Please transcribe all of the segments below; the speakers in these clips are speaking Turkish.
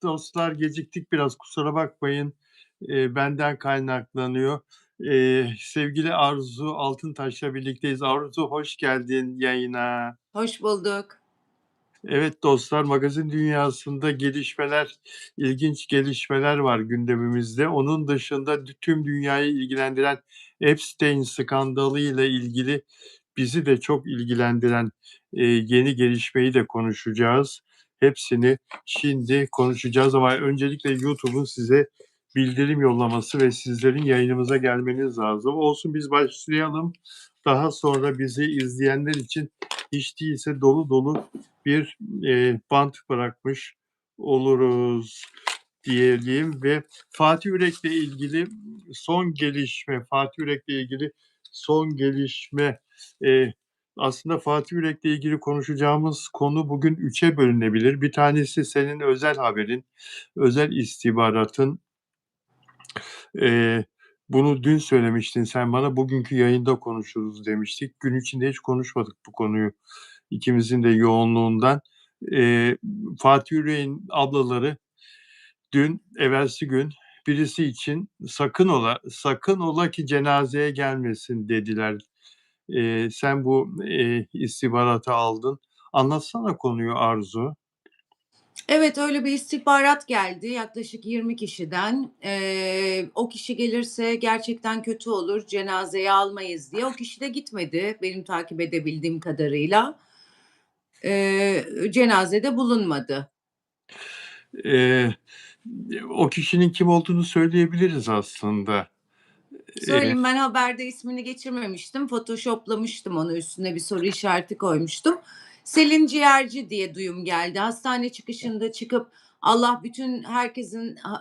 Dostlar geciktik biraz kusura bakmayın. Benden kaynaklanıyor. Sevgili Arzu Altıntaş'la birlikteyiz. Arzu hoş geldin yayına. Hoş bulduk. Evet dostlar, magazin dünyasında gelişmeler, ilginç gelişmeler var gündemimizde. Onun dışında tüm dünyayı ilgilendiren Epstein skandalı ile ilgili bizi de çok ilgilendiren, yeni gelişmeyi de konuşacağız. Hepsini şimdi konuşacağız ama öncelikle YouTube'un size bildirim yollaması ve sizlerin yayınımıza gelmeniz lazım. Olsun biz başlayalım. Daha sonra bizi izleyenler için hiç değilse dolu dolu bir bant bırakmış oluruz diyelim ve Fatih Yürek'le ilgili son gelişme aslında Fatih Yürek'le ilgili konuşacağımız konu bugün 3'e bölünebilir. Bir tanesi senin özel haberin, özel istihbaratın. Bunu dün söylemiştin sen bana, bugünkü yayında konuşuruz demiştik. Gün içinde hiç konuşmadık bu konuyu, ikimizin de yoğunluğundan. Fatih Yürek'in ablaları dün, evvelsi gün birisi için sakın ola ki cenazeye gelmesin dediler. Sen bu istihbaratı aldın. Anlatsana konuyu Arzu. Evet, öyle bir istihbarat geldi yaklaşık 20 kişiden. O kişi gelirse gerçekten kötü olur, cenazeye almayız diye. O kişi de gitmedi benim takip edebildiğim kadarıyla. Cenazede bulunmadı. Eee, O kişinin kim olduğunu söyleyebiliriz aslında. Eee, Söyleyeyim, ben haberde ismini geçirmemiştim. Photoshoplamıştım onu, üstüne bir soru işareti koymuştum. Selin Ciğerci diye duyum geldi. Hastane çıkışında çıkıp Allah bütün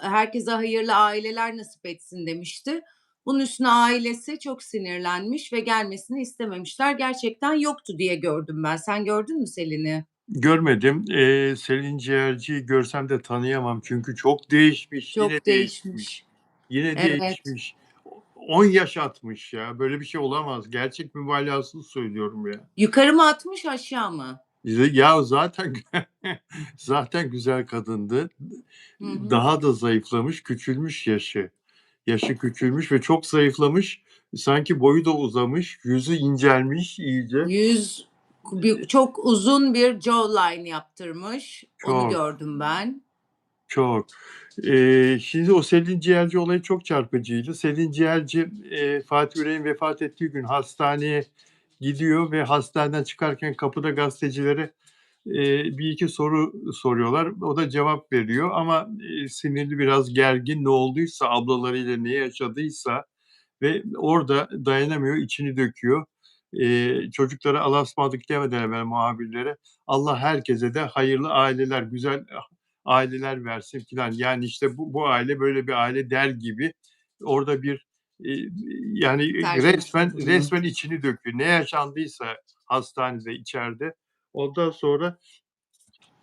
herkese hayırlı aileler nasip etsin demişti. Bunun üstüne ailesi çok sinirlenmiş ve gelmesini istememişler. Gerçekten yoktu diye gördüm ben. Sen gördün mü Selin'i? Görmedim. Selin Ciğerci'yi görsem de tanıyamam çünkü çok değişmiş, yine Çok değişmiş, değişmiş. yine Evet. değişmiş. 10 yaş atmış ya. Böyle bir şey olamaz. Gerçek mübalağasız söylüyorum ya. Yukarı mı atmış, aşağı mı? Ya zaten zaten güzel kadındı. Hı hı. Daha da zayıflamış, küçülmüş yaşı. Yaşı küçülmüş ve çok zayıflamış. Sanki boyu da uzamış, yüzü incelmiş iyice. Yüz çok uzun bir jawline yaptırmış. Onu Çok, gördüm ben. çok. Şimdi o Selin Ciğerci olayı çok çarpıcıydı. Selin Ciğerci, Fatih Yürek'in vefat ettiği gün hastaneye gidiyor ve hastaneden çıkarken kapıda gazetecilere bir iki soru soruyorlar. O da cevap veriyor ama sinirli, biraz gergin, ne olduysa, ablalarıyla ne yaşadıysa ve orada dayanamıyor, içini döküyor. Çocuklara Allah'a ısmarladık demeden evvel muhabirlere, Allah herkese de hayırlı aileler, güzel aileler versin filan. Yani işte bu aile böyle bir aile der gibi orada bir yani Tercümesi bulunuyor. resmen içini döküyor. Ne yaşandıysa hastanede, içeride. Ondan sonra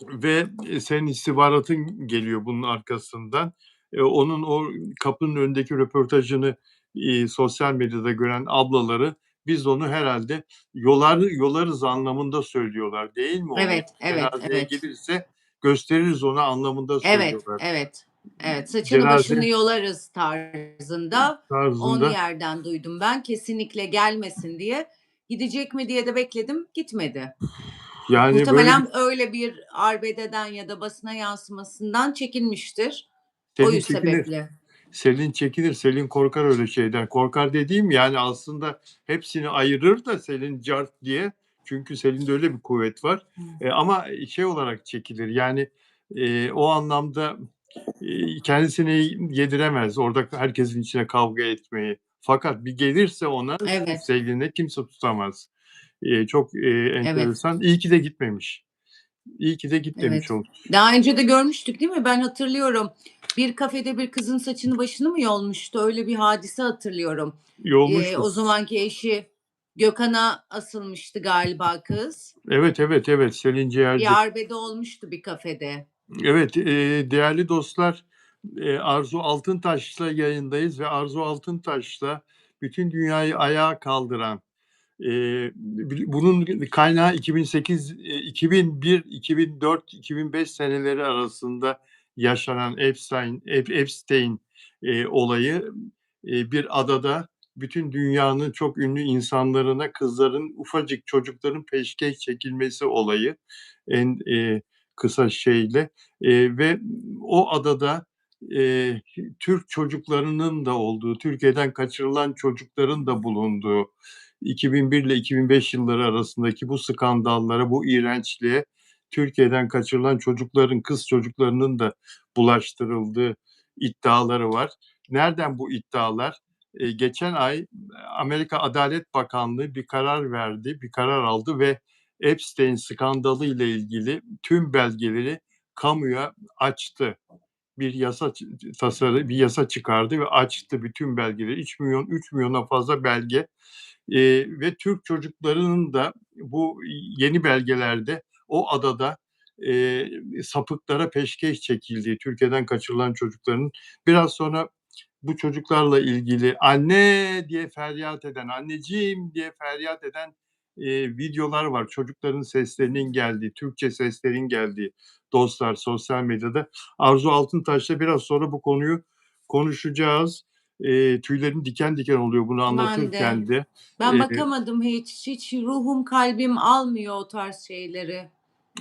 ve senin istihbaratın geliyor bunun arkasından. Onun o kapının önündeki röportajını, sosyal medyada gören ablaları, biz onu herhâlde yolarız anlamında söylüyorlar, değil mi onu? Evet, evet, Cenazeye evet. gelirse gösteririz ona anlamında Evet, söylüyorlar. evet. Evet, saçını başını Cenaze yolarız tarzında. Onu tarzında. yerden duydum ben. Kesinlikle gelmesin diye. Gidecek mi diye de bekledim, gitmedi. Yani böyle bir Muhtemelen öyle bir arbededen ya da basına yansımasından çekinmiştir. O Selin çekinir. sebeple. Selin çekinir, Selin korkar öyle şeyden. Korkar dediğim yani aslında hepsini ayırır da Selin cart diye. Çünkü Selin'de öyle bir kuvvet var. Ama şey olarak çekilir yani, o anlamda, kendisini yediremez orada herkesin içine kavga etmeyi. Fakat bir gelirse ona, Evet, Selin'e kimse tutamaz. Çok, evet. enteresan. İyi ki de gitmemiş. İyi ki de gitmemiş Evet. o. Daha önce de görmüştük değil mi? Ben hatırlıyorum. Bir kafede bir kızın saçını başını mı yolmuştu? Öyle bir hadise hatırlıyorum. Yolmuştu. O zamanki eşi Gökhan'a asılmıştı galiba kız. Evet, evet, evet. Selin Ciğerci. Bir arbede olmuştu bir kafede. Evet, değerli dostlar, Arzu Altıntaş'la yayındayız ve Arzu Altıntaş'la bütün dünyayı ayağa kaldıran, Bunun kaynağı 2008, 2001, 2004, 2005 seneleri arasında yaşanan Epstein olayı, bir adada bütün dünyanın çok ünlü insanlarına kızların, ufacık çocukların peşkeş çekilmesi olayı en, kısa şeyle, ve o adada, Türk çocuklarının da olduğu, Türkiye'den kaçırılan çocukların da bulunduğu 2001 ile 2005 yılları arasındaki bu skandallara, bu iğrençliğe Türkiye'den kaçırılan çocukların, kız çocuklarının da bulaştırıldığı iddiaları var. Nereden bu iddialar? Geçen ay Amerika Adalet Bakanlığı bir karar verdi, bir karar aldı ve Epstein skandalı ile ilgili tüm belgeleri kamuya açtı. Bir yasa çıkardı ve açtı bütün belgeleri. 3 milyona fazla belge. Ve Türk çocuklarının da bu yeni belgelerde o adada, sapıklara peşkeş çekildiği, Türkiye'den kaçırılan çocukların biraz sonra bu çocuklarla ilgili "Anne!" diye feryat eden, "Anneciğim!" diye feryat eden, videolar var. Çocukların seslerinin geldiği, Türkçe seslerin geldiği dostlar sosyal medyada. Arzu Altıntaş'la biraz sonra bu konuyu konuşacağız. Tüylerim diken diken oluyor bunu Ben de. anlatırken de. Ben Eee, bakamadım hiç. Hiç ruhum, kalbim almıyor o tarz şeyleri.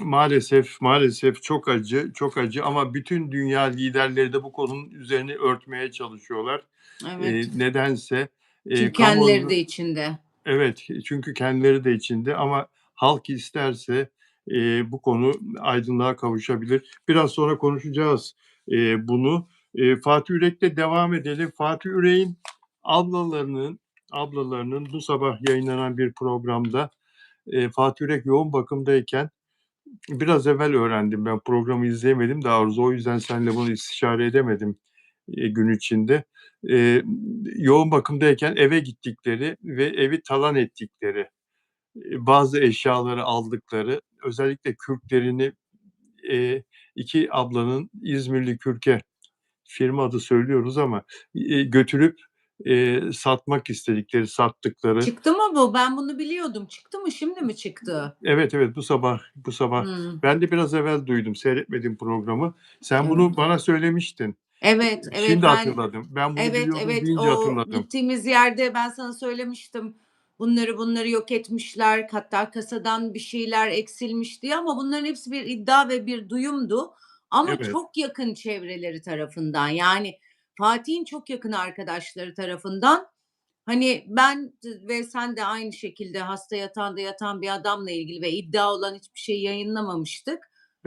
Maalesef, maalesef çok acı, çok acı ama bütün dünya liderleri de bu konunun üzerini örtmeye çalışıyorlar. Evet. Nedense, Çünkü kendileri de kamuoyunu. içinde. Evet, çünkü kendileri de içinde ama halk isterse, bu konu aydınlığa kavuşabilir. Biraz sonra konuşacağız, bunu. Fatih Ürek'le devam edelim. Fatih Ürek'in ablalarının ablalarının bu sabah yayınlanan bir programda, Fatih Ürek yoğun bakımdayken biraz evvel öğrendim ben, programı izleyemedim de Arzu, o yüzden seninle bunu istişare edemedim, gün içinde. Eee, Yoğun bakımdayken eve gittikleri ve evi talan ettikleri, bazı eşyaları aldıkları, özellikle kürklerini, eee, 2 ablanın İzmirli kürke, firma adı söylüyoruz ama, götürüp, satmak istedikleri, sattıkları. Çıktı mı bu? Ben bunu biliyordum. Çıktı mı? Şimdi mi çıktı? Evet, evet, bu sabah. Hımm. Ben de biraz evvel duydum, seyretmedim programı. Sen Evet. bunu bana söylemiştin. Evet, evet. Şimdi hatırladım. Ben bunu Evet, biliyordum evet. deyince O hatırladım. gittiğimiz yerde ben sana söylemiştim. Bunları yok etmişler. Hatta kasadan bir şeyler eksilmiş diye ama bunların hepsi bir iddia ve bir duyumdu. Ama Evet, çok yakın çevreleri tarafından, yani Fatih'in çok yakın arkadaşları tarafından, hani, ben ve sen de aynı şekilde hasta yatağında yatan bir adamla ilgili ve iddia olan hiçbir şey yayınlamamıştık.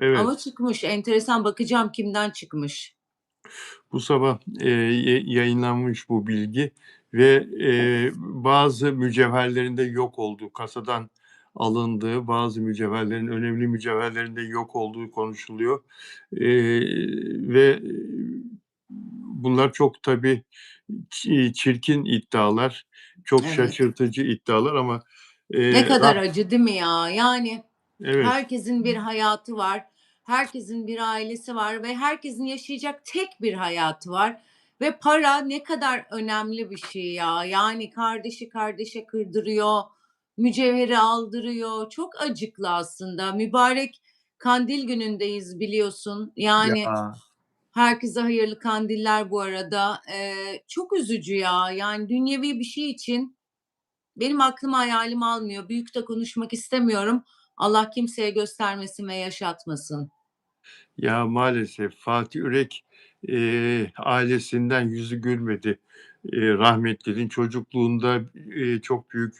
Ama evet. çıkmış. Enteresan, bakacağım kimden çıkmış. Bu sabah, yayınlanmış bu bilgi ve, bazı mücevherlerin de yok olduğu, kasadan alındığı bazı mücevherlerin, önemli mücevherlerin de yok olduğu konuşuluyor. Ve bunlar çok tabii çirkin iddialar, çok Evet. şaşırtıcı iddialar ama, Ne kadar rah acı değil mi ya? Yani evet, herkesin bir hayatı var, herkesin bir ailesi var ve herkesin yaşayacak tek bir hayatı var ve para ne kadar önemli bir şey ya. Yani kardeşi kardeşe kırdırıyor, mücevheri aldırıyor. Çok acıklı aslında. Mübarek Kandil günündeyiz biliyorsun. ya. Yani herkese hayırlı kandiller bu arada. Çok üzücü ya. Yani dünyevi bir şey için benim aklım hayalim almıyor. Büyük de konuşmak istemiyorum. Allah kimseye göstermesin ve yaşatmasın. Ya, maalesef Fatih Ürek, ailesinden yüzü gülmedi. Rahmetlinin çocukluğunda, çok büyük,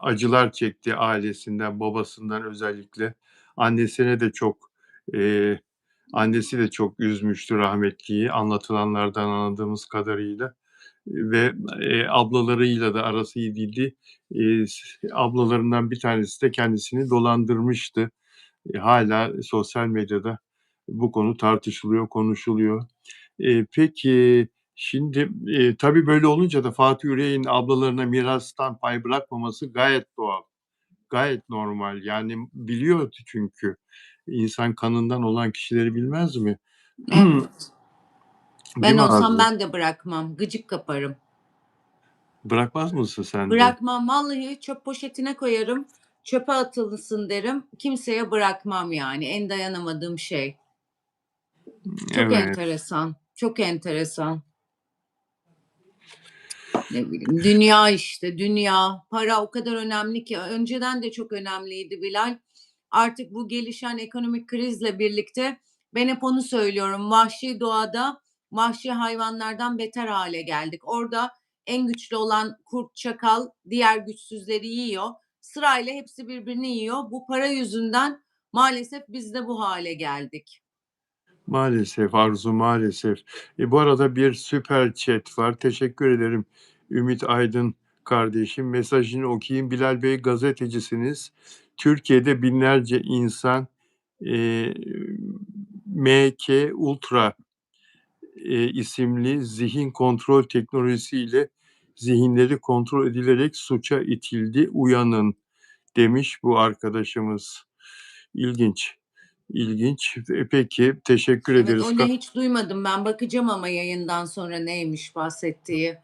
acılar çekti ailesinden, babasından özellikle. Annesine de çok, eee, annesi de çok üzmüştü rahmetliyi anlatılanlardan anladığımız kadarıyla ve, ablalarıyla da arası iyi değildi. Ablalarından bir tanesi de kendisini dolandırmıştı. Hâlâ sosyal medyada bu konu tartışılıyor, konuşuluyor. Peki, şimdi, tabii böyle olunca da Fatih Ürek'in ablalarına mirastan pay bırakmaması gayet doğal, gayet normal. Yani biliyordu çünkü. İnsan kanından olan kişileri bilmez mi? Evet. Değil Ben mi olsam Arzu? ben de bırakmam. Gıcık kaparım. Bırakmaz mısın sen de? Bırakmam, vallahi çöp poşetine koyarım, çöpe atılsın derim. Kimseye bırakmam yani, en dayanamadığım şey. Çok Evet. enteresan, çok enteresan. Ne bileyim, dünya işte, dünya. Para o kadar önemli ki, önceden de çok önemliydi Bilal. Artık bu gelişen ekonomik krizle birlikte ben hep onu söylüyorum, vahşi doğada vahşi hayvanlardan beter hale geldik. Orada en güçlü olan kurt, çakal diğer güçsüzleri yiyor. Sırayla hepsi birbirini yiyor. Bu para yüzünden maalesef biz de bu hale geldik. Maalesef Arzu, maalesef. Bu arada bir süper chat var. Teşekkür ederim Ümit Aydın kardeşim. Mesajını okuyayım. Bilal Bey, gazetecisiniz. Türkiye'de binlerce insan MK Ultra isimli zihin kontrol teknolojisiyle zihinleri kontrol edilerek suça itildi. Uyanın demiş bu arkadaşımız. İlginç. İlginç. Peki, teşekkür Evet, ederiz. onu hiç duymadım ben. Bakacağım ama yayından sonra neymiş bahsettiği.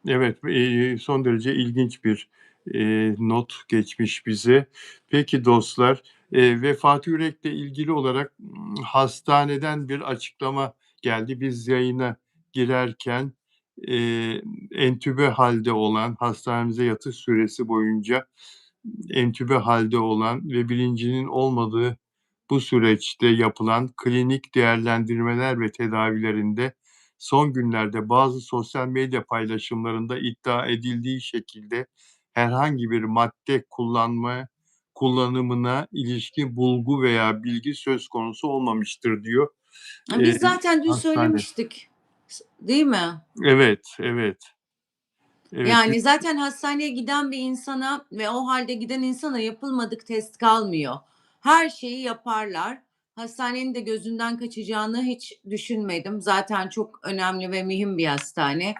Evet, son derece ilginç bir not geçmiş bize. Peki dostlar, ve Fatih Yürek'le ilgili olarak hastaneden bir açıklama geldi. Biz yayına girerken entübe halde olan, hastanemize yatış süresi boyunca entübe halde olan ve bilincinin olmadığı bu süreçte yapılan klinik değerlendirmeler ve tedavilerinde son günlerde bazı sosyal medya paylaşımlarında iddia edildiği şekilde herhangi bir madde kullanımına ilişkin bulgu veya bilgi söz konusu olmamıştır diyor Biz zaten dün hastane. söylemiştik, değil mi? Evet, evet, evet. Yani zaten hastaneye giden bir insana ve o halde giden insana yapılmadık test kalmıyor. Her şeyi yaparlar. Hastanenin de gözünden kaçacağını hiç düşünmedim. Zaten çok önemli ve mühim bir hastane.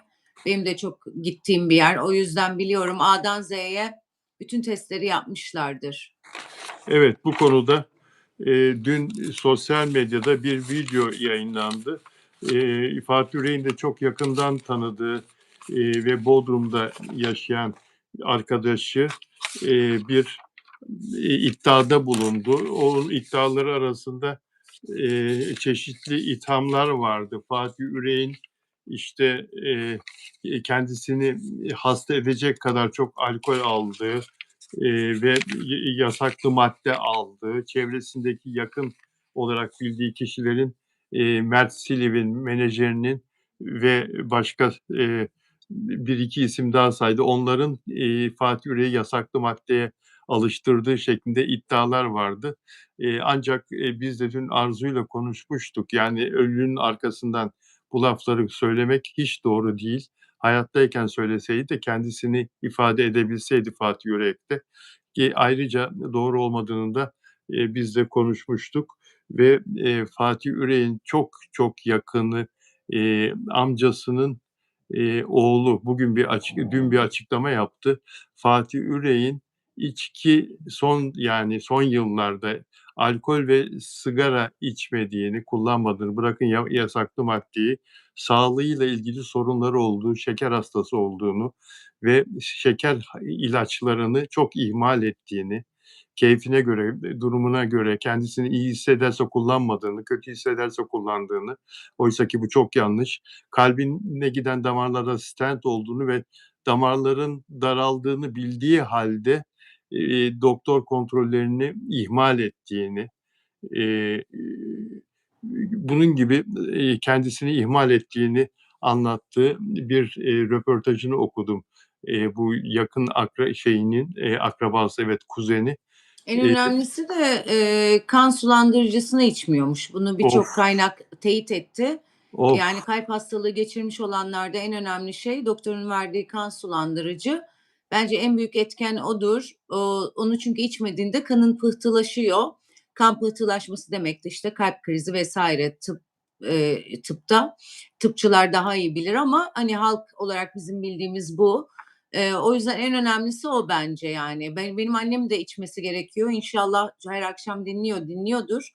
Benim de çok gittiğim bir yer. O yüzden biliyorum, A'dan Z'ye bütün testleri yapmışlardır. Evet, bu konuda dün sosyal medyada bir video yayınlandı. Fatih Yürek'in de çok yakından tanıdığı ve Bodrum'da yaşayan arkadaşı bir iddiada bulundu. O iddiaları arasında çeşitli ithamlar vardı. Fatih Yürek'in işte kendisini hasta edecek kadar çok alkol aldığı, ve yasaklı madde aldığı, çevresindeki yakın olarak bildiği kişilerin Mert Siliv'in menajerinin ve başka bir iki isim daha saydı. Onların Fatih Yürek'i yasaklı maddeye alıştırdığı şeklinde iddialar vardı. Ancak biz de dün Arzu'yla konuşmuştuk. Yani ölünün arkasından bu lafları söylemek hiç doğru değil. Hayattayken söyleseydi de kendisini ifade edebilseydi Fatih Yürek'te. Ayrıca doğru olmadığını da biz de konuşmuştuk ve Fatih Yürek'in çok çok yakını, amcasının oğlu dün bir açıklama yaptı. Fatih Yürek'in içki son yıllarda alkol ve sigara içmediğini, kullanmadığını, bırakın yasaklı maddeyi, sağlığıyla ilgili sorunları olduğu, şeker hastası olduğunu ve şeker ilaçlarını çok ihmal ettiğini, keyfine göre, durumuna göre kendisini iyi hissederse kullanmadığını, kötü hissederse kullandığını, oysaki bu çok yanlış. Kalbine giden damarlara stent olduğunu ve damarların daraldığını bildiği halde doktor kontrollerini ihmal ettiğini, eee, bunun gibi kendisini ihmal ettiğini anlattığı bir röportajını okudum. Bu yakın akrabası, evet, kuzeni. En Eee, önemlisi de kan sulandırıcısını içmiyormuş. Bunu of, birçok kaynak teyit etti. of, Yani kalp hastalığı geçirmiş olanlarda en önemli şey doktorun verdiği kan sulandırıcı. Bence en büyük etken odur. Onu çünkü içmediğinde kanın pıhtılaşıyor. Kan pıhtılaşması demek de işte kalp krizi vesaire, tıpta. Tıpçılar daha iyi bilir ama hani halk olarak bizim bildiğimiz bu. O yüzden en önemlisi o bence yani. Benim annem de içmesi gerekiyor. İnşallah her akşam dinliyordur.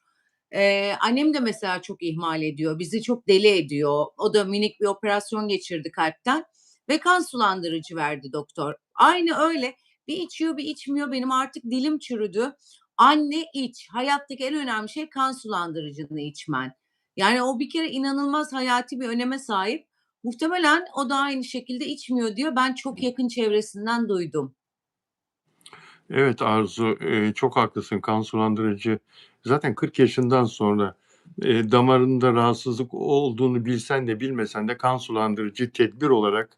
Annem de mesela çok ihmal ediyor. Bizi çok deli ediyor. O da minik bir operasyon geçirdi kalpten ve kan sulandırıcı verdi doktor. Aynı öyle bir içiyor bir içmiyor, benim artık dilim çürüdü. Anne iç. Hayattaki en önemli şey kan sulandırıcını içmen. Yani o bir kere inanılmaz hayati bir öneme sahip. Muhtemelen o da aynı şekilde içmiyor diyor. Ben çok yakın çevresinden duydum. Evet Arzu, çok haklısın. Kan sulandırıcı zaten 40 yaşından sonra, damarında rahatsızlık olduğunu bilsen de bilmesen de kan sulandırıcı tedbir olarak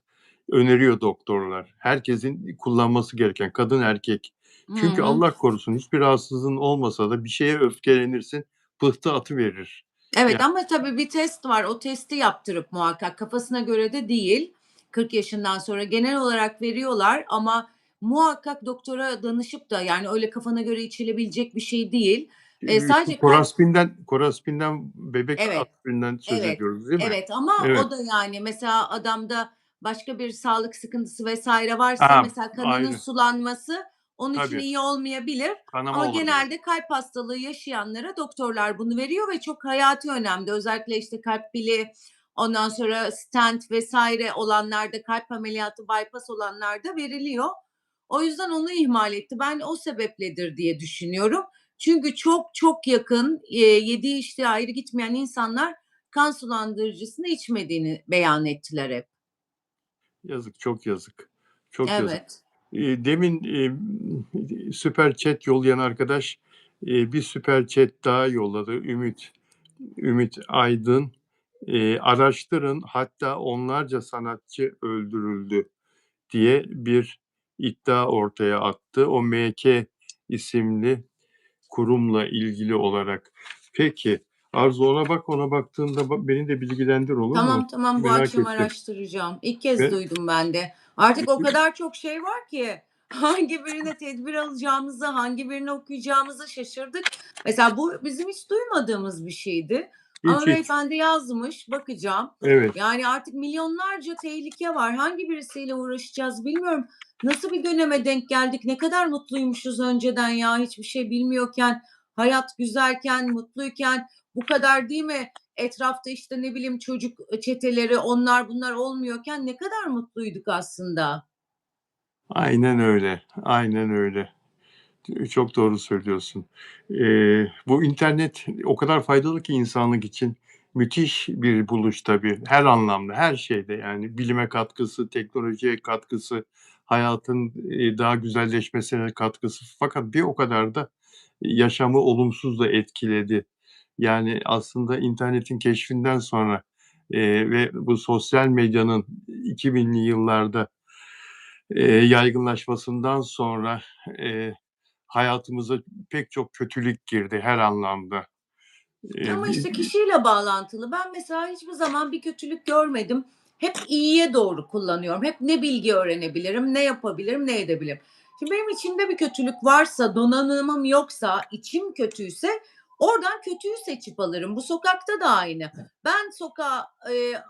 öneriyor doktorlar. Herkesin kullanması gereken, kadın erkek. Hı Çünkü hı. Allah korusun hiçbir rahatsızlığın olmasa da bir şeye öfkelenirsin, pıhtı atıverir. Evet Yani ama tabii bir test var. O testi yaptırıp muhakkak kafasına göre de değil. 40 yaşından sonra genel olarak veriyorlar ama muhakkak doktora danışıp da yani öyle kafana göre içilebilecek bir şey değil. Şu Sadece kalp. Koraspinden, bebek Evet. aspirinden söz Evet, ediyoruz, değil mi? evet ama Evet. o da yani mesela adamda başka bir sağlık sıkıntısı vesaire varsa Ha, mesela kanının ayrı. sulanması onun için Tabii, iyi olmayabilir. kanama Ama olabilir. genelde kalp hastalığı yaşayanlara doktorlar bunu veriyor ve çok hayati önemli. Özellikle işte kalp pili, ondan sonra stent vesaire olanlarda, kalp ameliyatı, bypass olanlarda veriliyor. O yüzden onu ihmal etti. Ben o sebepledir diye düşünüyorum. Çünkü çok çok yakın, yediği içtiği ayrı gitmeyen insanlar kan sulandırıcısını içmediğini beyan ettiler hep. Yazık, çok yazık. Çok yazık. Evet. Demin, süper chat yollayan arkadaş, bir süper chat daha yolladı. Ümit Aydın. Araştırın, hatta onlarca sanatçı öldürüldü diye bir iddia ortaya attı. O MK isimli kurumla ilgili olarak. Peki, Arzu ona bak, ona baktığında beni de bilgilendir, olur mu? Tamam, tamam, bu Merak akşam ettim. araştıracağım. İlk kez Ve duydum ben de. Artık o kadar çok şey var ki hangi birine tedbir alacağımızı, hangi birini okuyacağımızı şaşırdık. Mesela bu bizim hiç duymadığımız bir şeydi. Ama hiç. beyefendi yazmış, bakacağım. Evet. Yani artık milyonlarca tehlike var. Hangi birisiyle uğraşacağız bilmiyorum. Nasıl bir döneme denk geldik? Ne kadar mutluymuşuz önceden ya hiçbir şey bilmiyorken, hayat güzelken, mutluyken bu kadar değil mi? Etrafta işte ne bileyim çocuk çeteleri onlar bunlar olmuyorken ne kadar mutluyduk aslında. Aynen öyle. Aynen öyle. Çok doğru söylüyorsun. Bu internet o kadar faydalı ki insanlık için. Müthiş bir buluş tabii. Her anlamda, her şeyde yani bilime katkısı, teknolojiye katkısı, hayatın, daha güzelleşmesine katkısı. Fakat bir o kadar da yaşamı olumsuz da etkiledi. Yani aslında internetin keşfinden sonra, ve bu sosyal medyanın 2000'li yıllarda, yaygınlaşmasından sonra, hayatımıza pek çok kötülük girdi her anlamda. Ama Bi işte kişiyle bağlantılı. Ben mesela hiçbir zaman bir kötülük görmedim. Hep iyiye doğru kullanıyorum. Hep ne bilgi öğrenebilirim, ne yapabilirim, ne edebilirim. Şimdi benim içimde bir kötülük varsa, donanımım yoksa, içim kötüyse oradan kötüyü seçip alırım. Bu sokakta da aynı. Ben sokağa,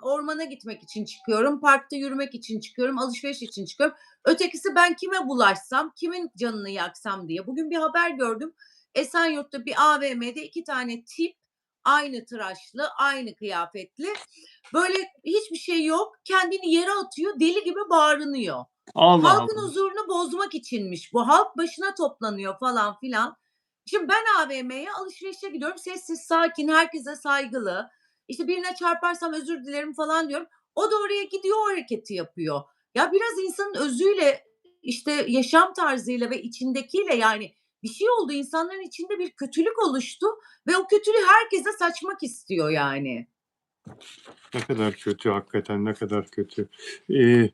ormana gitmek için çıkıyorum, parkta yürümek için çıkıyorum, alışveriş için çıkıyorum. Ötekisi ben kime bulaşsam, kimin canını yaksam diye. Bugün bir haber gördüm. Esenyurt'ta bir AVM'de 2 tane tip aynı tıraşlı, aynı kıyafetli. Böyle hiçbir şey yok. Kendini yere atıyor, deli gibi bağırınıyor. Allah Halkın Allah! huzurunu bozmak içinmiş bu. Halk başına toplanıyor falan filan. Şimdi ben AVM'ye alışverişe gidiyorum. Sessiz, sakin, herkese saygılı. İşte birine çarparsam özür dilerim falan diyorum. O da oraya gidiyor, o hareketi yapıyor. Ya biraz insanın özüyle, işte yaşam tarzıyla ve içindekiyle yani bir şey oldu. İnsanların içinde bir kötülük oluştu ve o kötülüğü herkese saçmak istiyor yani. Ne kadar kötü hakikaten, ne kadar kötü. Eee,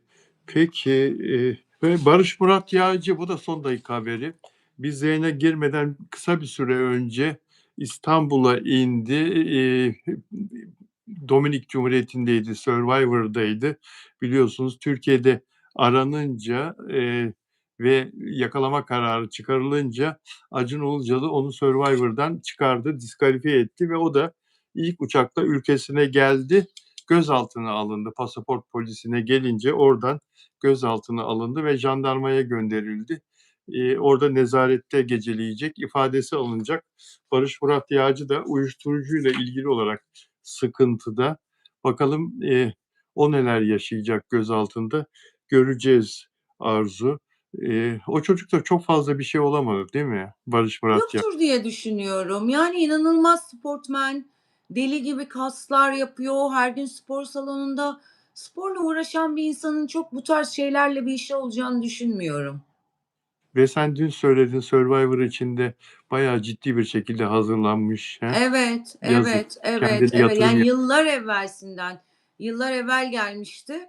peki, ve Barış Murat Yağcı, bu da son dakika haberi. Biz yayına girmeden kısa bir süre önce İstanbul'a indi. Dominik Cumhuriyeti'ndeydi, Survivor'daydı. Biliyorsunuz Türkiye'de aranınca, ve yakalama kararı çıkarılınca Acun Ilıcalı onu Survivor'dan çıkardı, diskalifiye etti ve o da ilk uçakla ülkesine geldi. Gözaltına alındı. Pasaport polisine gelince oradan gözaltına alındı ve jandarmaya gönderildi. Orada nezarette geceleyecek, ifadesi alınacak. Barış Murat Yağcı da uyuşturucuyla ilgili olarak sıkıntıda. Bakalım, O neler yaşayacak gözaltında göreceğiz Arzu. O çocuk da çok fazla bir şey olamadı, değil mi? Barış Murat ya. Yoktur diye düşünüyorum. Yani inanılmaz sportmen, deli gibi kaslar yapıyor, her gün spor salonunda. Sporla uğraşan bir insanın çok bu tarz şeylerle bir işi olacağını düşünmüyorum. Ve sen dün söyledin Survivor için de bayağı ciddi bir şekilde hazırlanmış, he? Evet, Yazık. evet, evet, Kendine evet. yatırım Yani yap. yıllar evvelsinden, yıllar evvel gelmişti.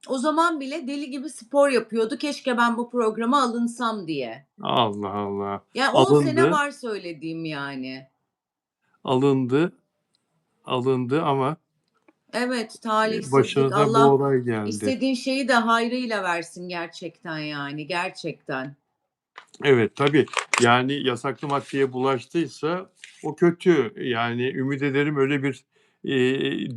O zaman bile deli gibi spor yapıyordu. Keşke ben bu programa alınsam diye. Allah Allah. Yani 10 sene Alındı, var söylediğim yani. alındı, alındı ama, Evet, talihsizlik. başına da bu Allah olay geldi. istediğin şeyi de hayrıyla versin gerçekten yani, gerçekten. Evet, tabii. Yani yasaklı maddeye bulaştıysa o kötü. Yani ümit ederim öyle bir,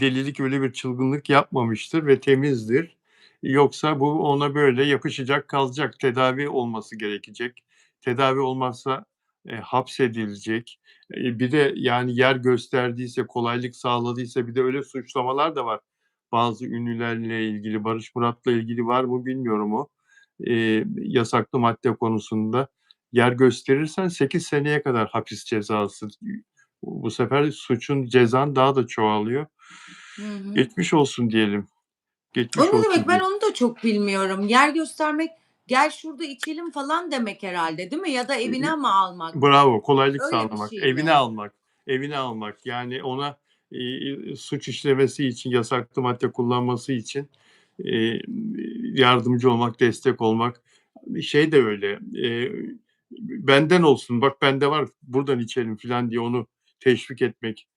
delilik, öyle bir çılgınlık yapmamıştır ve temizdir. Yoksa bu ona böyle yapışacak, kalacak. Tedavi olması gerekecek. Tedavi olmazsa, hapsedilecek. Bir de yani yer gösterdiyse, kolaylık sağladıysa bir de öyle suçlamalar da var. Bazı ünlülerle ilgili, Barış Murat'la ilgili var mı bilmiyorum o. Yasaklı madde konusunda yer gösterirsen 8 seneye kadar hapis cezası. Bu sefer suçun, cezan daha da çoğalıyor. Hı hı. Geçmiş olsun diyelim. O Geçmiş ne olsun demek? Ben diye. onu da çok bilmiyorum. Yer göstermek, "Gel şurada içelim." falan demek herhâlde, değil mi? Ya da evine mi almak? Bravo, kolaylık Öyle bir sağlamak, şey evine mi? almak, evine almak. Yani ona, suç işlemesi için, yasaklı madde kullanması için, eee, yardımcı olmak, destek olmak. Şey de öyle, benden olsun, bak bende var, buradan içelim filan diye onu teşvik etmek.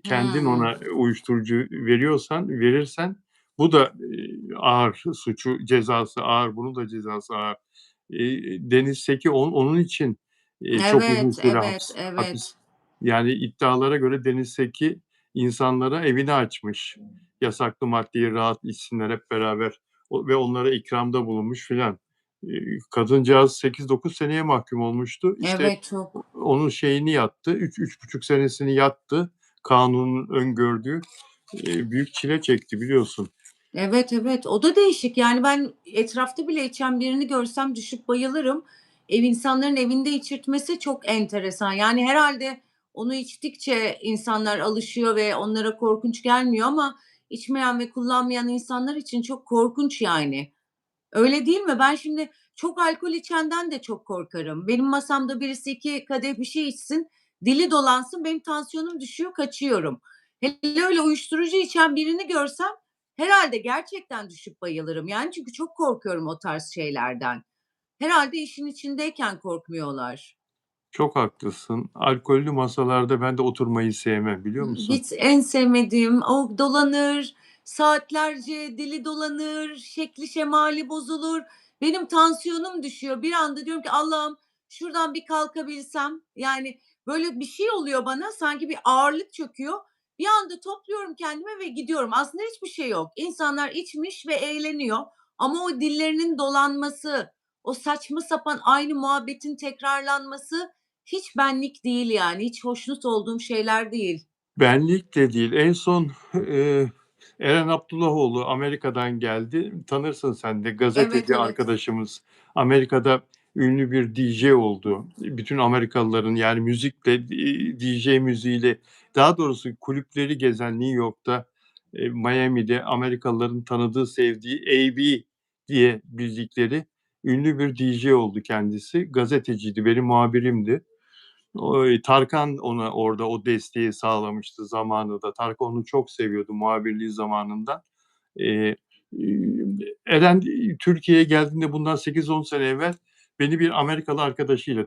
Kendin Hımm. ona uyuşturucu verirsen bu da, ağır, suçu, cezası ağır, bunun da cezası ağır. Deniz Seki onun için, çok uzun Evet, süre evet, hapis. evet. Yani iddialara göre Deniz Seki insanlara evini açmış. Yasaklı maddeyi rahat içsinler hep beraber ve onlara ikramda bulunmuş filan. Kadıncağız 8-9 seneye mahkum olmuştu. İşte Evet, çok. onun şeyini yattı, 3-3,5 senesini yattı. Kanunun öngördüğü, büyük çile çekti biliyorsun. Evet, evet. O da değişik. Yani ben etrafta bile içen birini görsem düşüp bayılırım. İnsanların evinde içirtmesi çok enteresan. Yani herhâlde onu içtikçe insanlar alışıyor ve onlara korkunç gelmiyor ama içmeyen ve kullanmayan insanlar için çok korkunç yani. Öyle değil mi? Ben şimdi çok alkol içenden de çok korkarım. Benim masamda birisi 2 kadeh bir şey içsin, dili dolansın, benim tansiyonum düşüyor, kaçıyorum. Hele öyle uyuşturucu içen birini görsem herhâlde gerçekten düşüp bayılırım. Yani çünkü çok korkuyorum o tarz şeylerden. Herhâlde işin içindeyken korkmuyorlar. Çok haklısın. Alkollü masalarda ben de oturmayı sevmem, biliyor musun? Hiç en sevmediğim, o dolanır, saatlerce dili dolanır, şekli şemali bozulur. Benim tansiyonum düşüyor. Bir anda diyorum ki Allah'ım şuradan bir kalkabilsem. Yani böyle bir şey oluyor bana sanki bir ağırlık çöküyor. Bir anda topluyorum kendimi ve gidiyorum. Aslında hiçbir şey yok. İnsanlar içmiş ve eğleniyor ama o dillerinin dolanması, o saçma sapan aynı muhabbetin tekrarlanması hiç benlik değil yani. Hiç hoşnut olduğum şeyler değil. Benlik de değil. En son, Eren Abdullahoğlu Amerika'dan geldi. Tanırsın sen de, Evet, gazeteci evet. arkadaşımız. Amerika'da ünlü bir DJ oldu. Bütün Amerikalıların, yani müzikle, DJ müziğiyle, daha doğrusu kulüpleri gezen New York'ta, Miami'de Amerikalıların tanıdığı, sevdiği AB diye bildikleri ünlü bir DJ oldu kendisi. Gazeteciydi, benim muhabirimdi. Tarkan ona orada o desteği sağlamıştı zamanında. Tarkan onu çok seviyordu muhabirliği zamanında. Eee, Eren, Türkiye'ye geldiğinde bundan 8-10 sene evvel beni bir Amerikalı arkadaşıyla,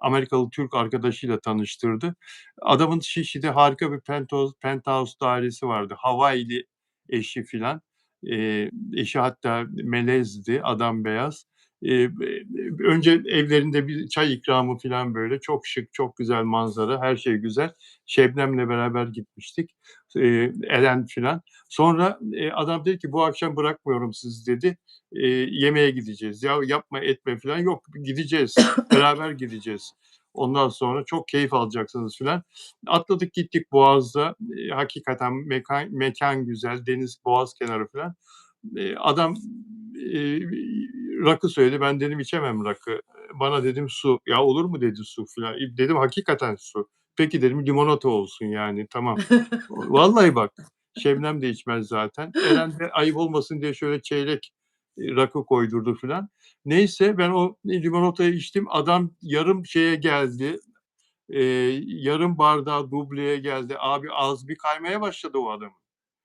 Amerikalı Türk arkadaşıyla tanıştırdı. Adamın Şişli'de harika bir penthouse dairesi vardı. Hawaii'li eşi filan. Eşi hatta melezdi, adam beyaz. Önce evlerinde bir çay ikramı filan böyle. Çok şık, çok güzel manzara, her şey güzel. Şebnem'le beraber gitmiştik, Eren filan. Sonra, adam dedi ki, "Bu akşam bırakmıyorum sizi." dedi. "Yemeğe gideceğiz." "Ya yapma etme." filan. "Yok, gideceğiz, beraber gideceğiz." Ondan sonra çok keyif alacaksınız filan. Atladık gittik Boğaz'da. Hakikaten mekân güzel, deniz, boğaz kenarı filan. Adam, eee, rakı söyledi. Ben dedim içemem rakı. Bana dedim su. Ya olur mu dedi su filan. Dedim hakikaten su. Peki dedim limonata olsun yani tamam. Vallahi bak Şebnem de içmez zaten. Eren de ayıp olmasın diye şöyle çeyrek, rakı koydurdu filan. Neyse ben o limonatayı içtim. Adam yarım şeye geldi, yarım bardağı dubleye geldi. Abi ağzı bir kaymaya başladı o adamın.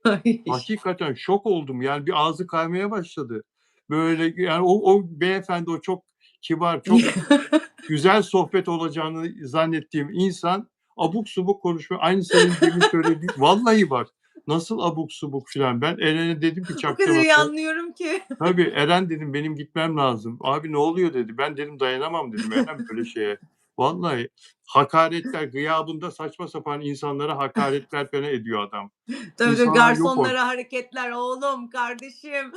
Ay. Hakikaten şok oldum. Yani bir ağzı kaymaya başladı. Böyle yani o beyefendi, o çok kibar, çok güzel sohbet olacağını zannettiğim insan abuk subuk konuşuyor. Aynı senin demin söylediğin. Vallahi bak, nasıl abuk subuk filan. Ben Eren'e dedim ki O kadar iyi çaktırmadan. anlıyorum ki. Tabii, "Eren" dedim, "Benim gitmem lazım." "Abi ne oluyor?" dedi. "Ben" dedim, "Dayanamam." dedim, "Eren böyle şeye." Vallahi hakaretler gıyabında saçma sapan insanlara hakaretler falan ediyor adam. Tabii, tabii, İnsanlar yok or garsonlara hareketler, "Oğlum, kardeşim,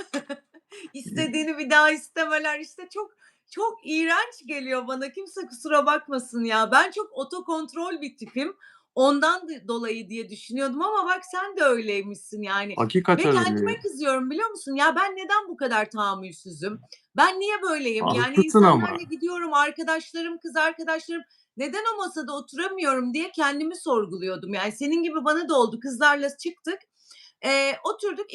istediğini bir daha istemeler." işte çok iğrenç geliyor bana. Kimse kusura bakmasın ya. Ben çok otokontrol bir tipim. Ondan dolayı diye düşünüyordum ama bak sen de öyleymişsin yani. Ve Hakikaten kendime öyle. kızıyorum biliyor musun? Ya ben neden bu kadar tahammülsüzüm? Ben niye böyleyim? Yani Haklısın ama. insanlarla gidiyorum, arkadaşlarım, kız arkadaşlarım, neden o masada oturamıyorum diye kendimi sorguluyordum. Yani senin gibi bana da oldu. Kızlarla çıktık. Oturduk.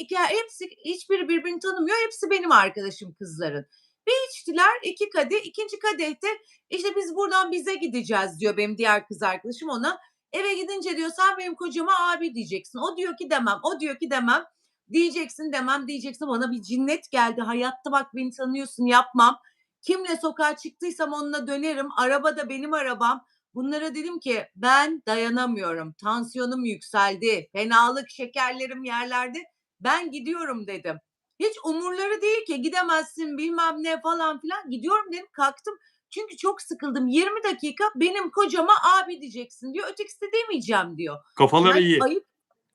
Hiçbiri birbirini tanımıyor. Hepsi benim arkadaşım kızların. Bir içtiler 2 kadeh. 2'nci kadehte işte biz buradan bize gideceğiz diyor benim diğer kız arkadaşım ona. Eve gidince diyor sen benim kocama abi diyeceksin. O diyor ki demem. O diyor ki demem. Diyeceksin demem diyeceksin. Bana bir cinnet geldi. Hayatta bak beni tanıyorsun yapmam. Kimle sokağa çıktıysam onunla dönerim. Araba da benim arabam. Bunlara dedim ki ben dayanamıyorum. Tansiyonum yükseldi. Fenalık, şekerlerim yerlerde. Ben gidiyorum dedim. Hiç umurları değil ki gidemezsin bilmem ne falan filan. Gidiyorum dedim kalktım. Çünkü çok sıkıldım. 20 dakika benim kocama abi diyeceksin diyor. Ötekisi de demeyeceğim diyor. Kafaları Yani iyi. ayıp.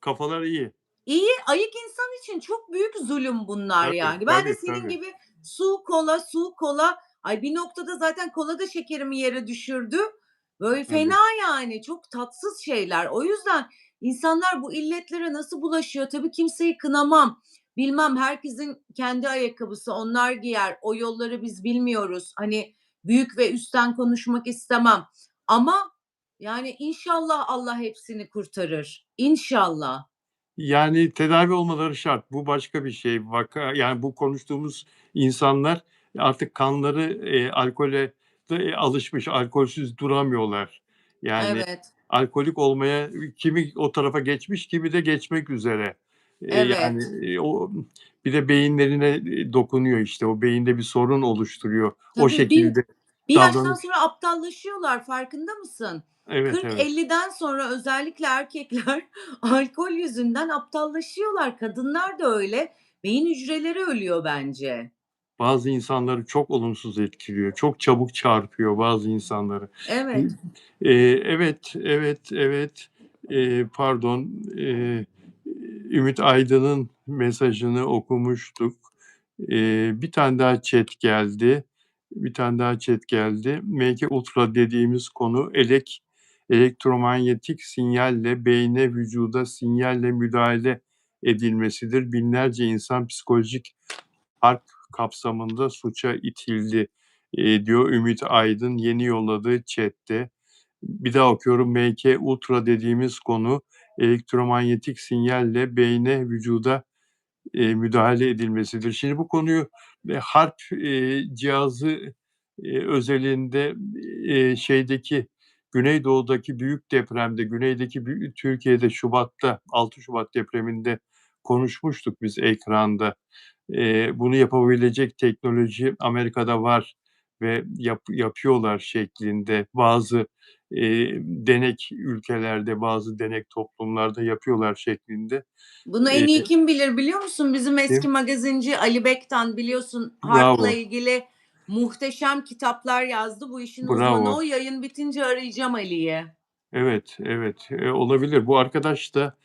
Kafaları iyi. İyi, ayık insan için çok büyük zulüm bunlar Tabii, yani. Ben de tabii, senin tabii. gibi su, kola, su, kola. Ay bir noktada zaten kola da şekerimi yere düşürdü. Böyle Tabii. fena yani. Çok tatsız şeyler. O yüzden insanlar bu illetlere nasıl bulaşıyor? Tabii kimseyi kınamam. Bilmem herkesin kendi ayakkabısı onlar giyer. O yolları biz bilmiyoruz. Hani büyük ve üstten konuşmak istemem. Ama yani inşallah Allah hepsini kurtarır. İnşallah. Yani tedavi olmaları şart. Bu başka bir şey. Yani bu konuştuğumuz insanlar artık kanları, alkole de alışmış, alkolsüz duramıyorlar. Yani Evet, alkolik olmaya kimi o tarafa geçmiş, kimi de geçmek üzere. Yani, evet. bir de beyinlerine, dokunuyor işte. O beyinde bir sorun oluşturuyor. O Tabii şekilde bir yaştan davranış. sonra aptallaşıyorlar, farkında mısın? Evet, evet. 40-50'den sonra özellikle erkekler alkol yüzünden aptallaşıyorlar. Kadınlar da öyle. Beyin hücreleri ölüyor bence. Bazı insanları çok olumsuz etkiliyor. Çok çabuk çarpıyor bazı insanları. Evet. Evet, evet, evet. Pardon, Ümit Aydın'ın mesajını okumuştuk. Bir tane daha chat geldi. Bir tane daha chat geldi. MK Ultra dediğimiz konu elektromanyetik sinyalle beyne, vücuda sinyalle müdahale edilmesidir. Binlerce insan psikolojik harp kapsamında suça itildi, diyor Ümit Aydın yeni yolladığı chat'te. Bir daha okuyorum. MK Ultra dediğimiz konu elektromanyetik sinyalle beyne, vücuda, müdahale edilmesidir. Şimdi bu konuyu, harp, cihazı, özelinde, şeydeki, Güneydoğu'daki büyük depremde, güneydeki Türkiye'de Şubat'ta, 6 Şubat depreminde konuşmuştuk biz ekranda. Bunu yapabilecek teknoloji Amerika'da var ve yapıyorlar şeklinde. Bazı, denek ülkelerde, bazı denek toplumlarda yapıyorlar şeklinde. Bunu en Eee, iyi kim bilir biliyor musun? Bizim eski kim? magazinci Ali Bektan biliyorsun harpla Bravo, ilgili muhteşem kitaplar yazdı. Bu işin uzmanı bravo. o. Yayın bitince arayacağım Ali'yi. Evet, evet, olabilir. Bu arkadaş da,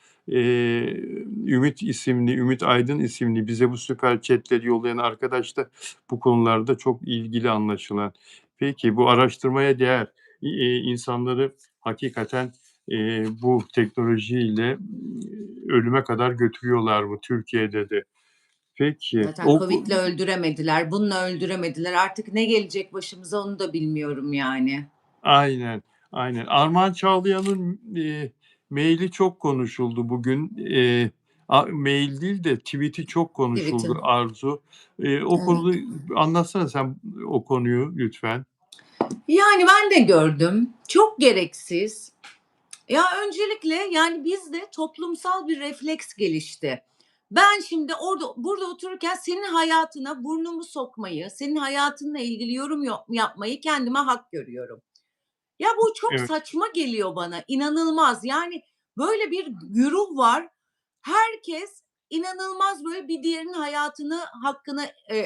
Ümit Aydın isimli bize bu süper chat'leri yollayan arkadaş da bu konularda çok ilgili anlaşılan. Peki, bu araştırmaya değer. insanları hakikaten, bu teknolojiyle, ölüme kadar götürüyorlar mı Türkiye'de de? Peki, Zaten COVID'le öldüremediler, bununla öldüremediler. Artık ne gelecek başımıza onu da bilmiyorum yani. Aynen, aynen. Armağan Çağlayan'ın, mail'i çok konuşuldu bugün. Mail değil de tweet'i çok Tweet'i. konuşuldu Arzu. O konuda Evet. anlatsana sen o konuyu lütfen. Yani ben de gördüm. Çok gereksiz. Ya, öncelikle, yani, bizde toplumsal bir refleks gelişti. Ben şimdi burada otururken senin hayatına burnumu sokmayı, senin hayatınla ilgili yorum yapmayı kendime hak görüyorum. Ya, bu çok Evet, saçma geliyor bana, inanılmaz. Yani, böyle bir güruh var. Herkes inanılmaz, böyle, bir diğerinin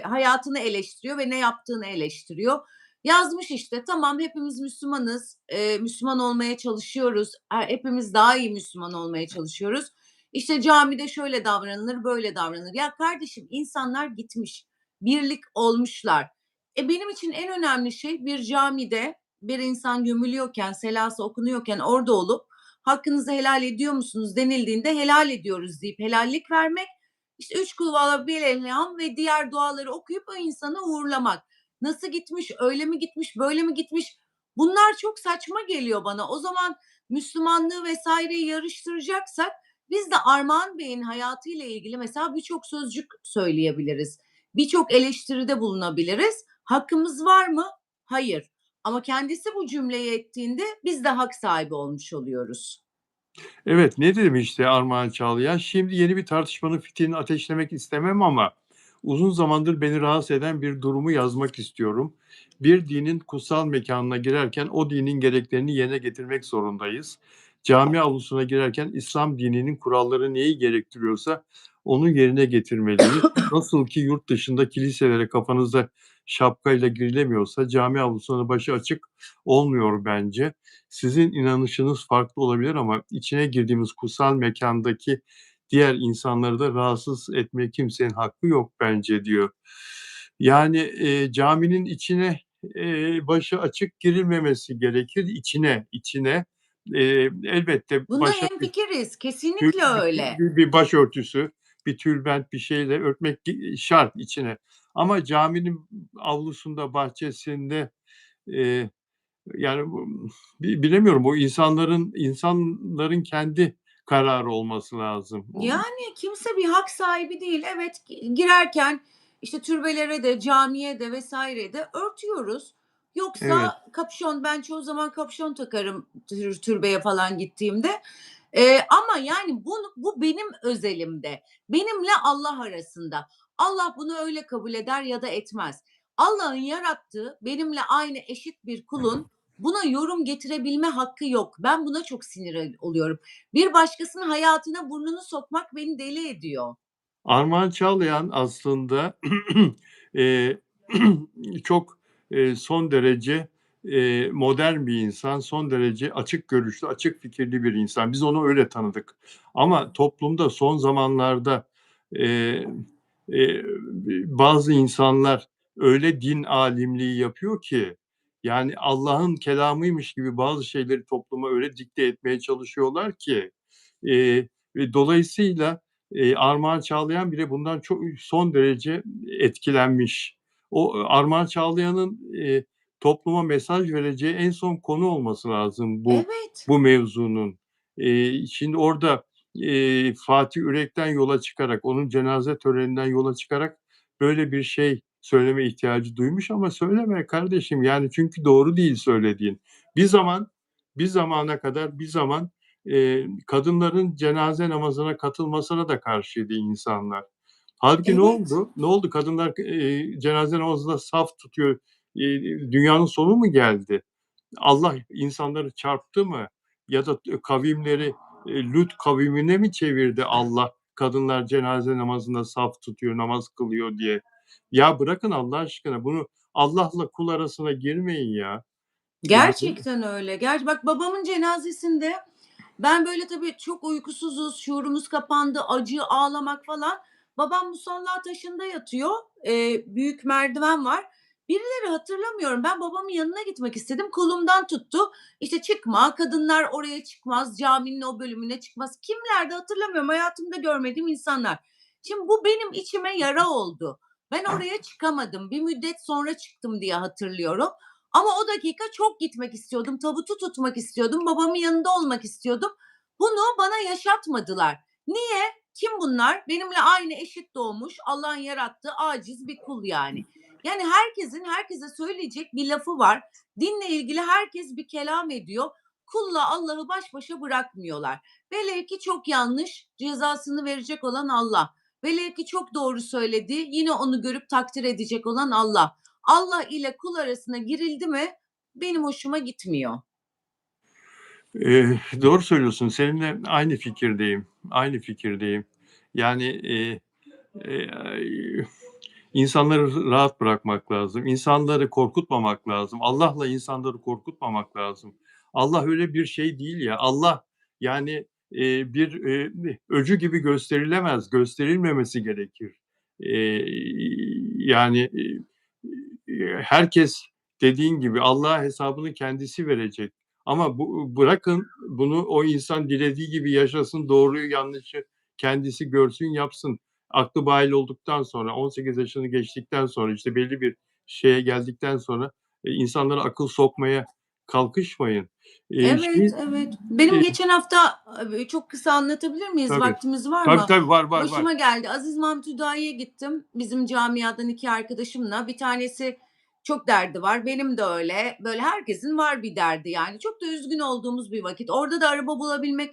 hayatını eleştiriyor ve ne yaptığını eleştiriyor. Yazmış işte, tamam hepimiz Müslümanız, Müslüman olmaya çalışıyoruz, hepimiz daha iyi Müslüman olmaya çalışıyoruz. İşte, camide şöyle davranılır, böyle davranılır. Ya kardeşim, insanlar gitmiş, birlik olmuşlar. Benim için en önemli şey bir camide bir insan gömülüyorken, selası okunuyorken orada olup hakkınızı helal ediyor musunuz denildiğinde helal ediyoruz deyip helallik vermek, işte üç kul valla bir elham ve diğer duaları okuyup o insanı uğurlamak. Nasıl gitmiş, öyle mi gitmiş, böyle mi gitmiş? Bunlar çok saçma geliyor bana. O zaman Müslümanlığı vesaireyi yarıştıracaksak biz de Armağan Bey'in hayatıyla ilgili mesela birçok sözcük söyleyebiliriz. Birçok eleştiride bulunabiliriz. Hakkımız var mı? Hayır. Ama kendisi bu cümleyi ettiğinde biz de hak sahibi olmuş oluyoruz. evet, ne demişti Armağan Çağlayan? "Şimdi yeni bir tartışmanın fitilini ateşlemek istemem ama uzun zamandır beni rahatsız eden bir durumu yazmak istiyorum. Bir dinin kutsal mekânına girerken o dinin gereklerini yerine getirmek zorundayız. Cami avlusuna girerken İslam dininin kuralları neyi gerektiriyorsa onu yerine getirmeliyiz. Nasıl ki yurt dışında kiliselere kafanızda şapkayla girilemiyorsa cami avlusuna başı açık olmuyor bence. Sizin inanışınız farklı olabilir ama içine girdiğimiz kutsal mekândaki diğer insanları da rahatsız etmeye kimsenin hakkı yok bence." diyor. Yani, caminin içine, başı açık girilmemesi gerekir. İçine. Elbette Bunda hemfikiriz. Kesinlikle öyle. bir başörtüsü, bir tülbent, bir şeyle örtmek şart içine. Ama caminin avlusunda, bahçesinde, eee yani, bilemiyorum. O insanların kendi kararı olması lazım. Yani kimse bir hak sahibi değil. Evet, girerken işte türbelere de camiye de vesaire de örtüyoruz. Evet, Yoksa kapşon, ben çoğu zaman kapşon takarım türbeye falan gittiğimde. Ama yani bu benim özelimde. Benimle Allah arasında. Allah bunu öyle kabul eder ya da etmez. Allah'ın yarattığı benimle aynı eşit bir kulun buna yorum getirebilme hakkı yok. Ben buna çok sinir oluyorum. Bir başkasının hayatına burnunu sokmak beni deli ediyor. Armağan Çağlayan aslında, eee, çok, son derece, modern bir insan, son derece açık görüşlü, açık fikirli bir insan. Biz onu öyle tanıdık. Ama toplumda son zamanlarda, eee, eee, bazı insanlar öyle din alimliği yapıyor ki, yani Allah'ın kelamıymış gibi bazı şeyleri topluma öyle dikte etmeye çalışıyorlar ki, ve dolayısıyla Armağan Çağlayan bile bundan çok son derece etkilenmiş. O Armağan Çağlayan'ın, topluma mesaj vereceği en son konu olması lazım bu Evet, bu mevzunun. Şimdi orada, Fatih Ürek'ten yola çıkarak, onun cenaze töreninden yola çıkarak böyle bir şey söyleme ihtiyacı duymuş ama söyleme kardeşim, yani çünkü doğru değil söylediğin. Bir zaman, bir zamana kadar, bir zaman kadınların cenaze namazına katılmasına da karşıydı insanlar. Hâlbuki ne evet. oldu? Ne oldu? Kadınlar, cenaze namazında saf tutuyor. Dünyanın sonu mu geldi? Allah insanları çarptı mı? Ya da kavimleri, Lut kavimine mi çevirdi Allah, kadınlar cenaze namazında saf tutuyor, namaz kılıyor diye? Ya bırakın Allah aşkına, bunu Allah'la kul arasına girmeyin ya. Yani Gerçekten öyle. Bak babamın cenazesinde ben böyle tabii çok uykusuzuz, şuurumuz kapandı, acı, ağlamak falan. Babam musalla taşında yatıyor. Büyük merdiven var. Birileri hatırlamıyorum. Ben babamın yanına gitmek istedim. Kolumdan tuttu. İşte çıkma, kadınlar oraya çıkmaz, caminin o bölümüne çıkmaz. Kimlerdi hatırlamıyorum. Hayatımda görmediğim insanlar. Şimdi bu benim içime yara oldu. Ben oraya çıkamadım. Bir müddet sonra çıktım diye hatırlıyorum. Ama o dakika çok gitmek istiyordum. Tabutu tutmak istiyordum. Babamın yanında olmak istiyordum. Bunu bana yaşatmadılar. Niye? Kim bunlar? Benimle aynı eşit doğmuş, Allah'ın yarattığı aciz bir kul yani. Yani herkesin herkese söyleyecek bir lafı var. Dinle ilgili herkes bir kelam ediyor. Kulla Allah'ı baş başa bırakmıyorlar. Velev ki çok yanlış, cezasını verecek olan Allah. Velev ki çok doğru söyledi, yine onu görüp takdir edecek olan Allah. Allah ile kul arasına girildi mi benim hoşuma gitmiyor. Doğru söylüyorsun. Seninle aynı fikirdeyim. Aynı fikirdeyim. Yani, eee, insanları rahat bırakmak lazım. İnsanları korkutmamak lazım. Allah'la insanları korkutmamak lazım. Allah öyle bir şey değil ya. Allah, yani, bir, öcü gibi gösterilemez, gösterilmemesi gerekir. Eee, yani, herkes dediğin gibi Allah'a hesabını kendisi verecek. Ama bırakın bunu o insan dilediği gibi yaşasın, doğruyu yanlışı kendisi görsün, yapsın. Aklı bâhil olduktan sonra, 18 yaşını geçtikten sonra, işte, belli bir şeye geldikten sonra, insanlara akıl sokmaya kalkışmayın. Evet, Şey, evet. Benim eee geçen hafta, çok kısa anlatabilir miyiz? Tabii. Vaktimiz var Tabii, mı? tabii. Var, var, var. Başıma geldi. Aziz Mahmut Hüdayi'ye gittim. Bizim camiadan 2 arkadaşımla. Bir tanesi çok derdi var. Benim de öyle. Böyle herkesin var bir derdi yani. Çok da üzgün olduğumuz bir vakit. Orada da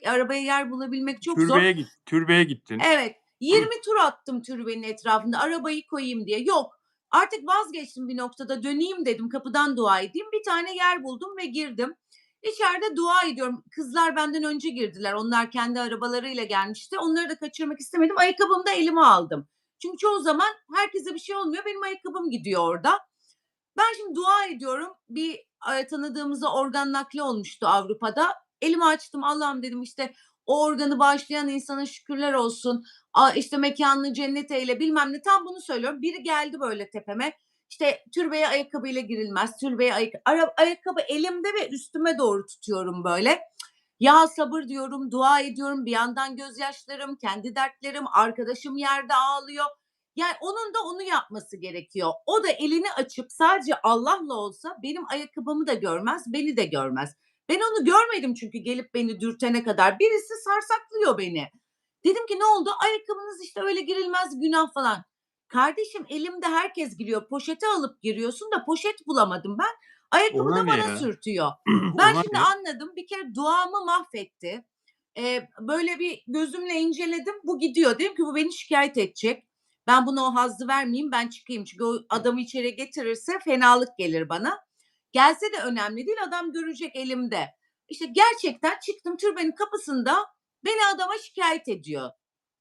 arabaya yer bulabilmek çok zor. Türbeye gittin. Evet. 20 tur attım türbenin etrafında arabayı koyayım diye. Yok. Artık vazgeçtim bir noktada. Döneyim dedim. Kapıdan dua edeyim. Bir tane yer buldum ve girdim. İçeride dua ediyorum. Kızlar benden önce girdiler. Onlar kendi arabalarıyla gelmişti. Onları da kaçırmak istemedim. Ayakkabımı da elime aldım. Çünkü çoğu zaman herkese bir şey olmuyor. Benim ayakkabım gidiyor orada. Ben şimdi dua ediyorum. Bir tanıdığımıza organ nakli olmuştu Avrupa'da. Elimi açtım. Allah'ım dedim işte o organı bağışlayan insana şükürler olsun. İşte mekanını cennet eyle bilmem ne. Tam bunu söylüyorum. Biri geldi böyle tepeme. İşte türbeye ayakkabıyla girilmez. Türbeye ayakkabı elimde ve üstüme doğru tutuyorum böyle. Ya sabır diyorum, dua ediyorum. Bir yandan gözyaşlarım, kendi dertlerim, arkadaşım yerde ağlıyor. Yani onun da onu yapması gerekiyor. O da elini açıp sadece Allah'la olsa benim ayakkabımı da görmez, beni de görmez. Ben onu görmedim çünkü gelip beni dürtene kadar. Birisi sarsaklıyor beni. Dedim ki ne oldu? Ayakkabınız işte öyle girilmez günah falan. Kardeşim elimde herkes giriyor. Poşeti alıp giriyorsun da poşet bulamadım ben. Ayakkabı Ona da ne bana ya? sürtüyor. Ben Ona şimdi ne? anladım. Bir kere duamı mahvetti. Böyle bir gözümle inceledim. Bu gidiyor. Dedim ki bu beni şikayet edecek. Ben buna o hazzı vermeyeyim, ben çıkayım. Çünkü o adamı içeri getirirse fenalık gelir bana. Gelse de önemli değil, adam görecek elimde. İşte gerçekten çıktım türbenin kapısında beni adama şikayet ediyor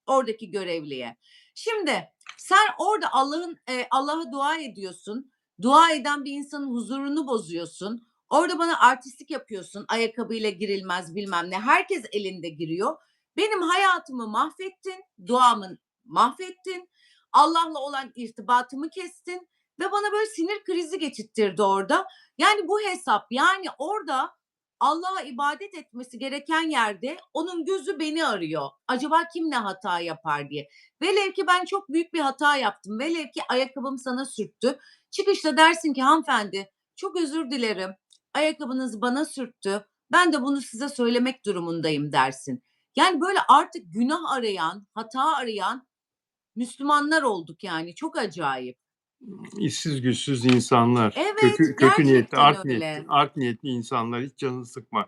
oradaki görevliye. Şimdi sen orada Allah'a dua ediyorsun. Dua eden bir insanın huzurunu bozuyorsun. Orada bana artistlik yapıyorsun. Ayakkabıyla girilmez bilmem ne. Herkes elinde giriyor. Benim hayatımı mahvettin. Duamı mahvettin. Allah'la olan irtibatımı kestin. Ve bana böyle sinir krizi geçirttirdi orada. Yani bu hesap yani orada Allah'a ibadet etmesi gereken yerde onun gözü beni arıyor. Acaba kim ne hata yapar diye. Velev ki ben çok büyük bir hata yaptım. Velev ki ayakkabım sana sürttü. Çıkışta dersin ki hanımefendi çok özür dilerim. Ayakkabınız bana sürttü. Ben de bunu size söylemek durumundayım dersin. Yani böyle artık günah arayan, hata arayan Müslümanlar olduk yani. Çok acayip. İşsiz güçsüz insanlar, Evet, kötü niyetli, gerçekten öyle. art niyetli insanlar, hiç canını sıkma.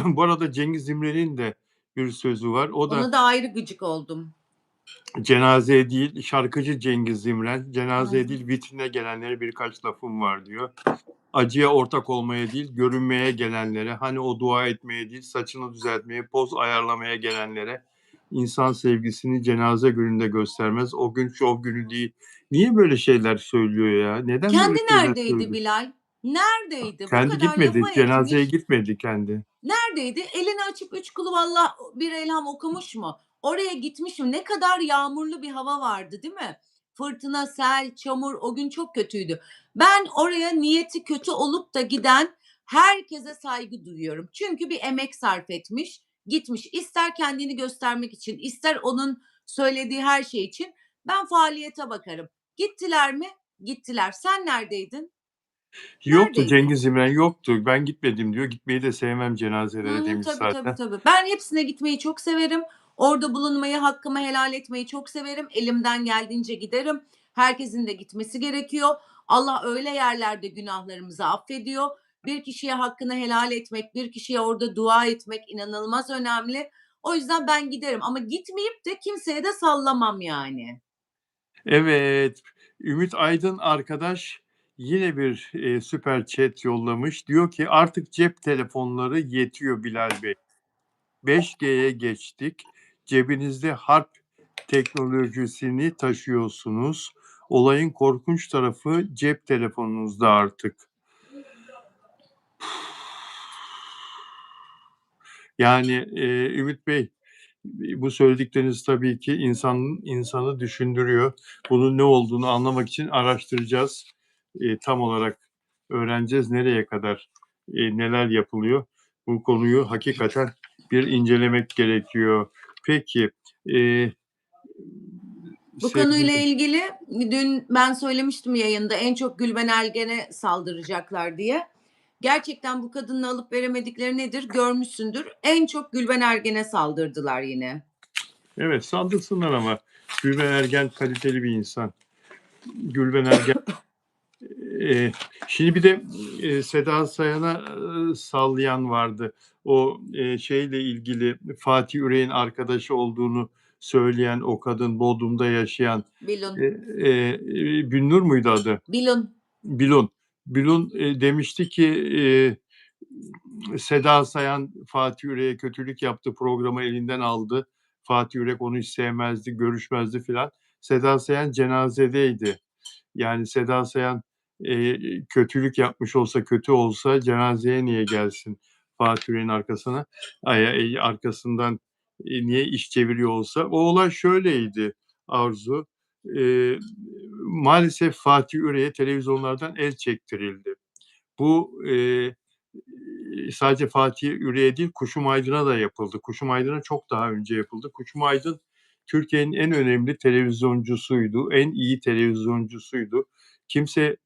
Bu arada Cengiz İmren'in de bir sözü var. O da Ona da ayrı gıcık oldum. cenazeye değil, şarkıcı Cengiz İmren, Hı cenazeye hı. değil vitrine gelenlere birkaç lafım var diyor. Acıya ortak olmaya değil, görünmeye gelenlere, hani o dua etmeye değil, saçını düzeltmeye, poz ayarlamaya gelenlere insan sevgisini cenaze gününde göstermez. O gün şov günü değil. Niye böyle şeyler söylüyor ya? Neden böyle Kendi şeyler neredeydi söylüyor? Bilal? Neredeydi? Bu Kendi kadar gitmedi, lafa cenazeye etmiş. gitmedi kendi. Neredeydi? Elini açıp 3 kulüvallah bir elham okumuş mu? Oraya gitmiş mi? Ne kadar yağmurlu bir hava vardı, değil mi? fırtına, sel, çamur o gün çok kötüydü. Ben oraya niyeti kötü olup da giden herkese saygı duyuyorum. Çünkü bir emek sarf etmiş, gitmiş. İster kendini göstermek için, ister onun söylediği her şey için. Ben faaliyete bakarım. Gittiler mi? Gittiler. Sen neredeydin? Yoktu Neredeydin? Cengiz İmren yoktu. Ben gitmedim diyor. Gitmeyi de sevmem cenazelere demiş Tabii, tabii, zaten. tabii. Ben hepsine gitmeyi çok severim. Orada bulunmayı, hakkımı helal etmeyi çok severim. Elimden geldiğince giderim. Herkesin de gitmesi gerekiyor. Allah öyle yerlerde günahlarımızı affediyor. Bir kişiye hakkını helal etmek, bir kişiye orada dua etmek inanılmaz önemli. O yüzden ben giderim ama gitmeyip de kimseye de sallamam yani. Evet, Ümit Aydın arkadaş yine bir, süper chat yollamış. Diyor ki artık cep telefonları yetiyor Bilal Bey. 5G'ye geçtik. Cebinizde harp teknolojisini taşıyorsunuz. Olayın korkunç tarafı cep telefonunuzda artık. Yani, Ümit Bey, bu söyledikleriniz tabii ki insanı düşündürüyor. Bunun ne olduğunu anlamak için araştıracağız. Tam olarak öğreneceğiz nereye kadar, neler yapılıyor. Bu konuyu hakikaten bir incelemek gerekiyor. Peki, eee, Bu konuyla sevgili ilgili dün ben söylemiştim yayında en çok Gülben Ergen'e saldıracaklar diye. Gerçekten bu kadının alıp veremedikleri nedir görmüşsündür. En çok Gülben Ergen'e saldırdılar yine. Evet, saldırsınlar ama Gülben Ergen kaliteli bir insan. Gülben Ergen şimdi bir de Seda Sayan'a sallayan vardı. O şeyle ilgili Fatih Ürek'in arkadaşı olduğunu söyleyen o kadın Bodrum'da yaşayan Bilun. Binnur muydu adı? Bilun. Bilun. Bilun demişti ki Seda Sayan Fatih Ürek'e kötülük yaptı, programı elinden aldı. Fatih Ürek onu hiç sevmezdi, görüşmezdi filan. Seda Sayan cenazedeydi. Yani Seda Sayan kötülük yapmış olsa, kötü olsa cenazeye niye gelsin Fatih Ürek'in arkasına? Arkasından niye iş çeviriyor olsa? O olay şöyleydi Arzu. Eee, Maalesef Fatih Ürek'e televizyonlardan el çektirildi. Bu sadece Fatih Ürek'e değil, Kuşum Aydın'a da yapıldı. Kuşum Aydın'a çok daha önce yapıldı. Kuşum Aydın Türkiye'nin en önemli televizyoncusuydu, en iyi televizyoncusuydu. Kimse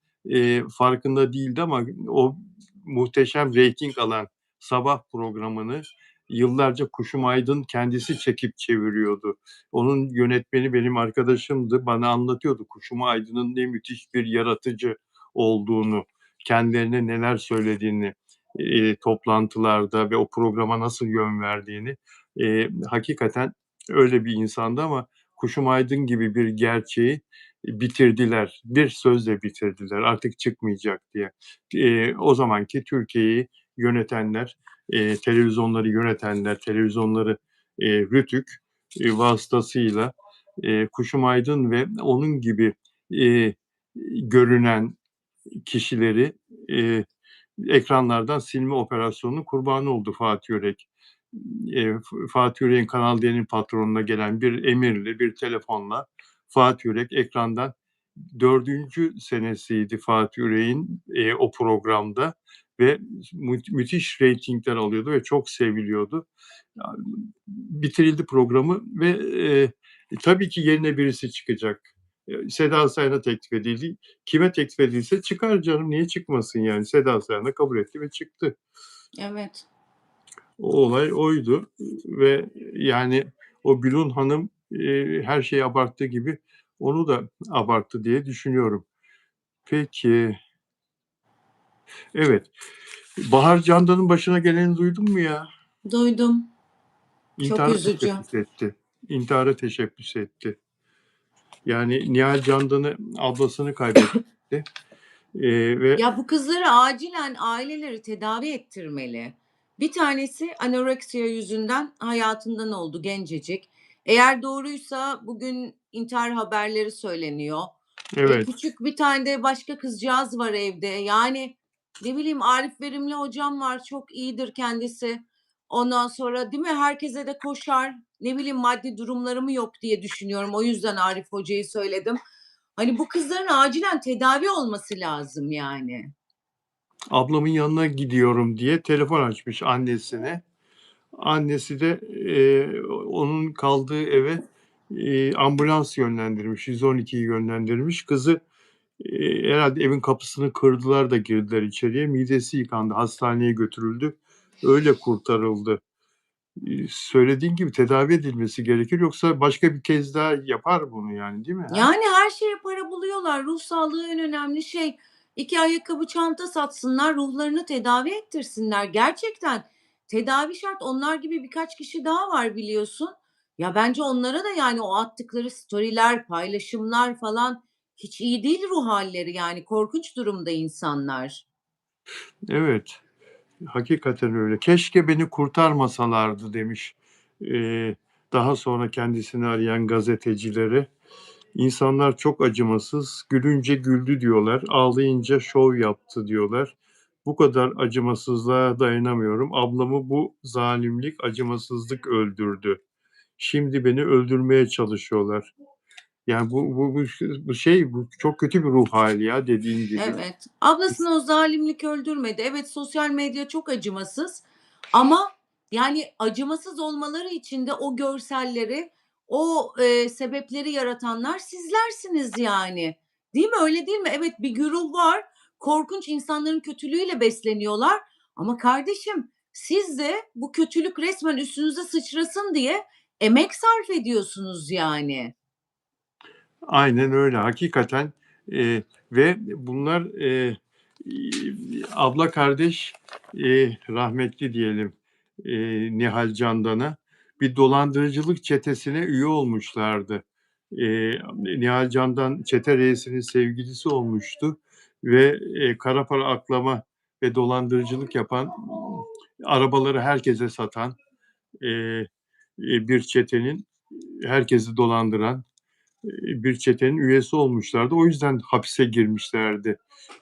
farkında değildi ama o muhteşem reyting alan sabah programını yıllarca Kuşum Aydın kendisi çekip çeviriyordu. Onun yönetmeni benim arkadaşımdı. Bana anlatıyordu Kuşum Aydın'ın ne müthiş bir yaratıcı olduğunu, kendilerine neler söylediğini, toplantılarda ve o programa nasıl yön verdiğini. Hakikaten öyle bir insandı ama Kuşum Aydın gibi bir gerçeği bitirdiler. Bir sözle bitirdiler. Artık çıkmayacak diye. O zamanki Türkiye'yi yönetenler, televizyonları yönetenler, televizyonları RTÜK vasıtasıyla Kuşum Aydın ve onun gibi görünen kişileri ekranlardan silme operasyonunun kurbanı oldu Fatih Ürek. Fatih Ürek'in Kanal D'nin patronuna gelen bir emirle, bir telefonla Fatih Ürek ekrandan 4. senesiydi Fatih Ürek'in o programda ve müthiş reytingler alıyordu ve çok seviliyordu. Bitirildi programı ve tabii ki yerine birisi çıkacak. Seda Sayan'a teklif edildi. Kime teklif edilse çıkar canım, niye çıkmasın yani? Seda Sayan da kabul etti ve çıktı. Evet. O olay oydu ve yani o Gülün Hanım her şeyi abarttığı gibi onu da abarttı diye düşünüyorum. Peki, evet. Bahar Candan'ın başına geleni duydun mu ya? Duydum. Çok İntihara üzücü. teşebbüs etti. İntihara teşebbüs etti. Yani Nihal Candan'ı ablasını kaybetti. Ve Ya bu kızları acilen aileleri tedavi ettirmeli. Bir tanesi anoreksiya yüzünden hayatından oldu gencecik. Eğer doğruysa bugün intihar haberleri söyleniyor. evet, Küçük bir tane de başka kızcağız var evde. Yani ne bileyim Arif Verimli hocam var çok iyidir kendisi. Ondan sonra değil mi herkese de koşar. Ne bileyim maddi durumları mı yok diye düşünüyorum. O yüzden Arif hocayı söyledim. Hani bu kızların acilen tedavi olması lazım yani. Ablamın yanına gidiyorum diye telefon açmış annesine. Annesi de onun kaldığı eve ambulans yönlendirmiş, 112'yi yönlendirmiş. Kızı herhalde evin kapısını kırdılar da girdiler içeriye. Midesi yıkandı, hastaneye götürüldü. Öyle kurtarıldı. Söylediğin gibi tedavi edilmesi gerekir. Yoksa başka bir kez daha yapar bunu yani, değil mi? Ha? Yani her şeye para buluyorlar. Ruh sağlığı en önemli şey. 2 ayakkabı, çanta satsınlar, ruhlarını tedavi ettirsinler. Gerçekten tedavi şart. Onlar gibi birkaç kişi daha var biliyorsun. Ya bence onlara da yani o attıkları story'ler, paylaşımlar falan hiç iyi değil ruh halleri yani. Korkunç durumda insanlar. Evet, hakikaten öyle. "Keşke beni kurtarmasalardı." demiş, daha sonra kendisini arayan gazetecilere. "İnsanlar çok acımasız, gülünce güldü diyorlar, ağlayınca şov yaptı diyorlar. Bu kadar acımasızlığa dayanamıyorum. Ablamı bu zalimlik, acımasızlık öldürdü. Şimdi beni öldürmeye çalışıyorlar." Yani bu çok kötü bir ruh hâli ya, dediğin gibi. Evet. Ablasını o zalimlik öldürmedi. Evet, sosyal medya çok acımasız ama yani acımasız olmaları için de o görselleri, o, sebepleri yaratanlar sizlersiniz yani. Değil mi? Öyle değil mi? Evet, bir güruh var. Korkunç insanların kötülüğüyle besleniyorlar ama kardeşim siz de bu kötülük resmen üstünüze sıçrasın diye emek sarf ediyorsunuz yani. Aynen öyle, hakikaten, ve bunlar, abla kardeş, rahmetli diyelim, Nihal Candan'a bir dolandırıcılık çetesine üye olmuşlardı. Nihal Candan çete reisinin sevgilisi olmuştu ve, kara para aklama ve dolandırıcılık yapan, arabaları herkese satan, eee, bir çetenin, herkesi dolandıran, bir çetenin üyesi olmuşlardı. O yüzden hapse girmişlerdi.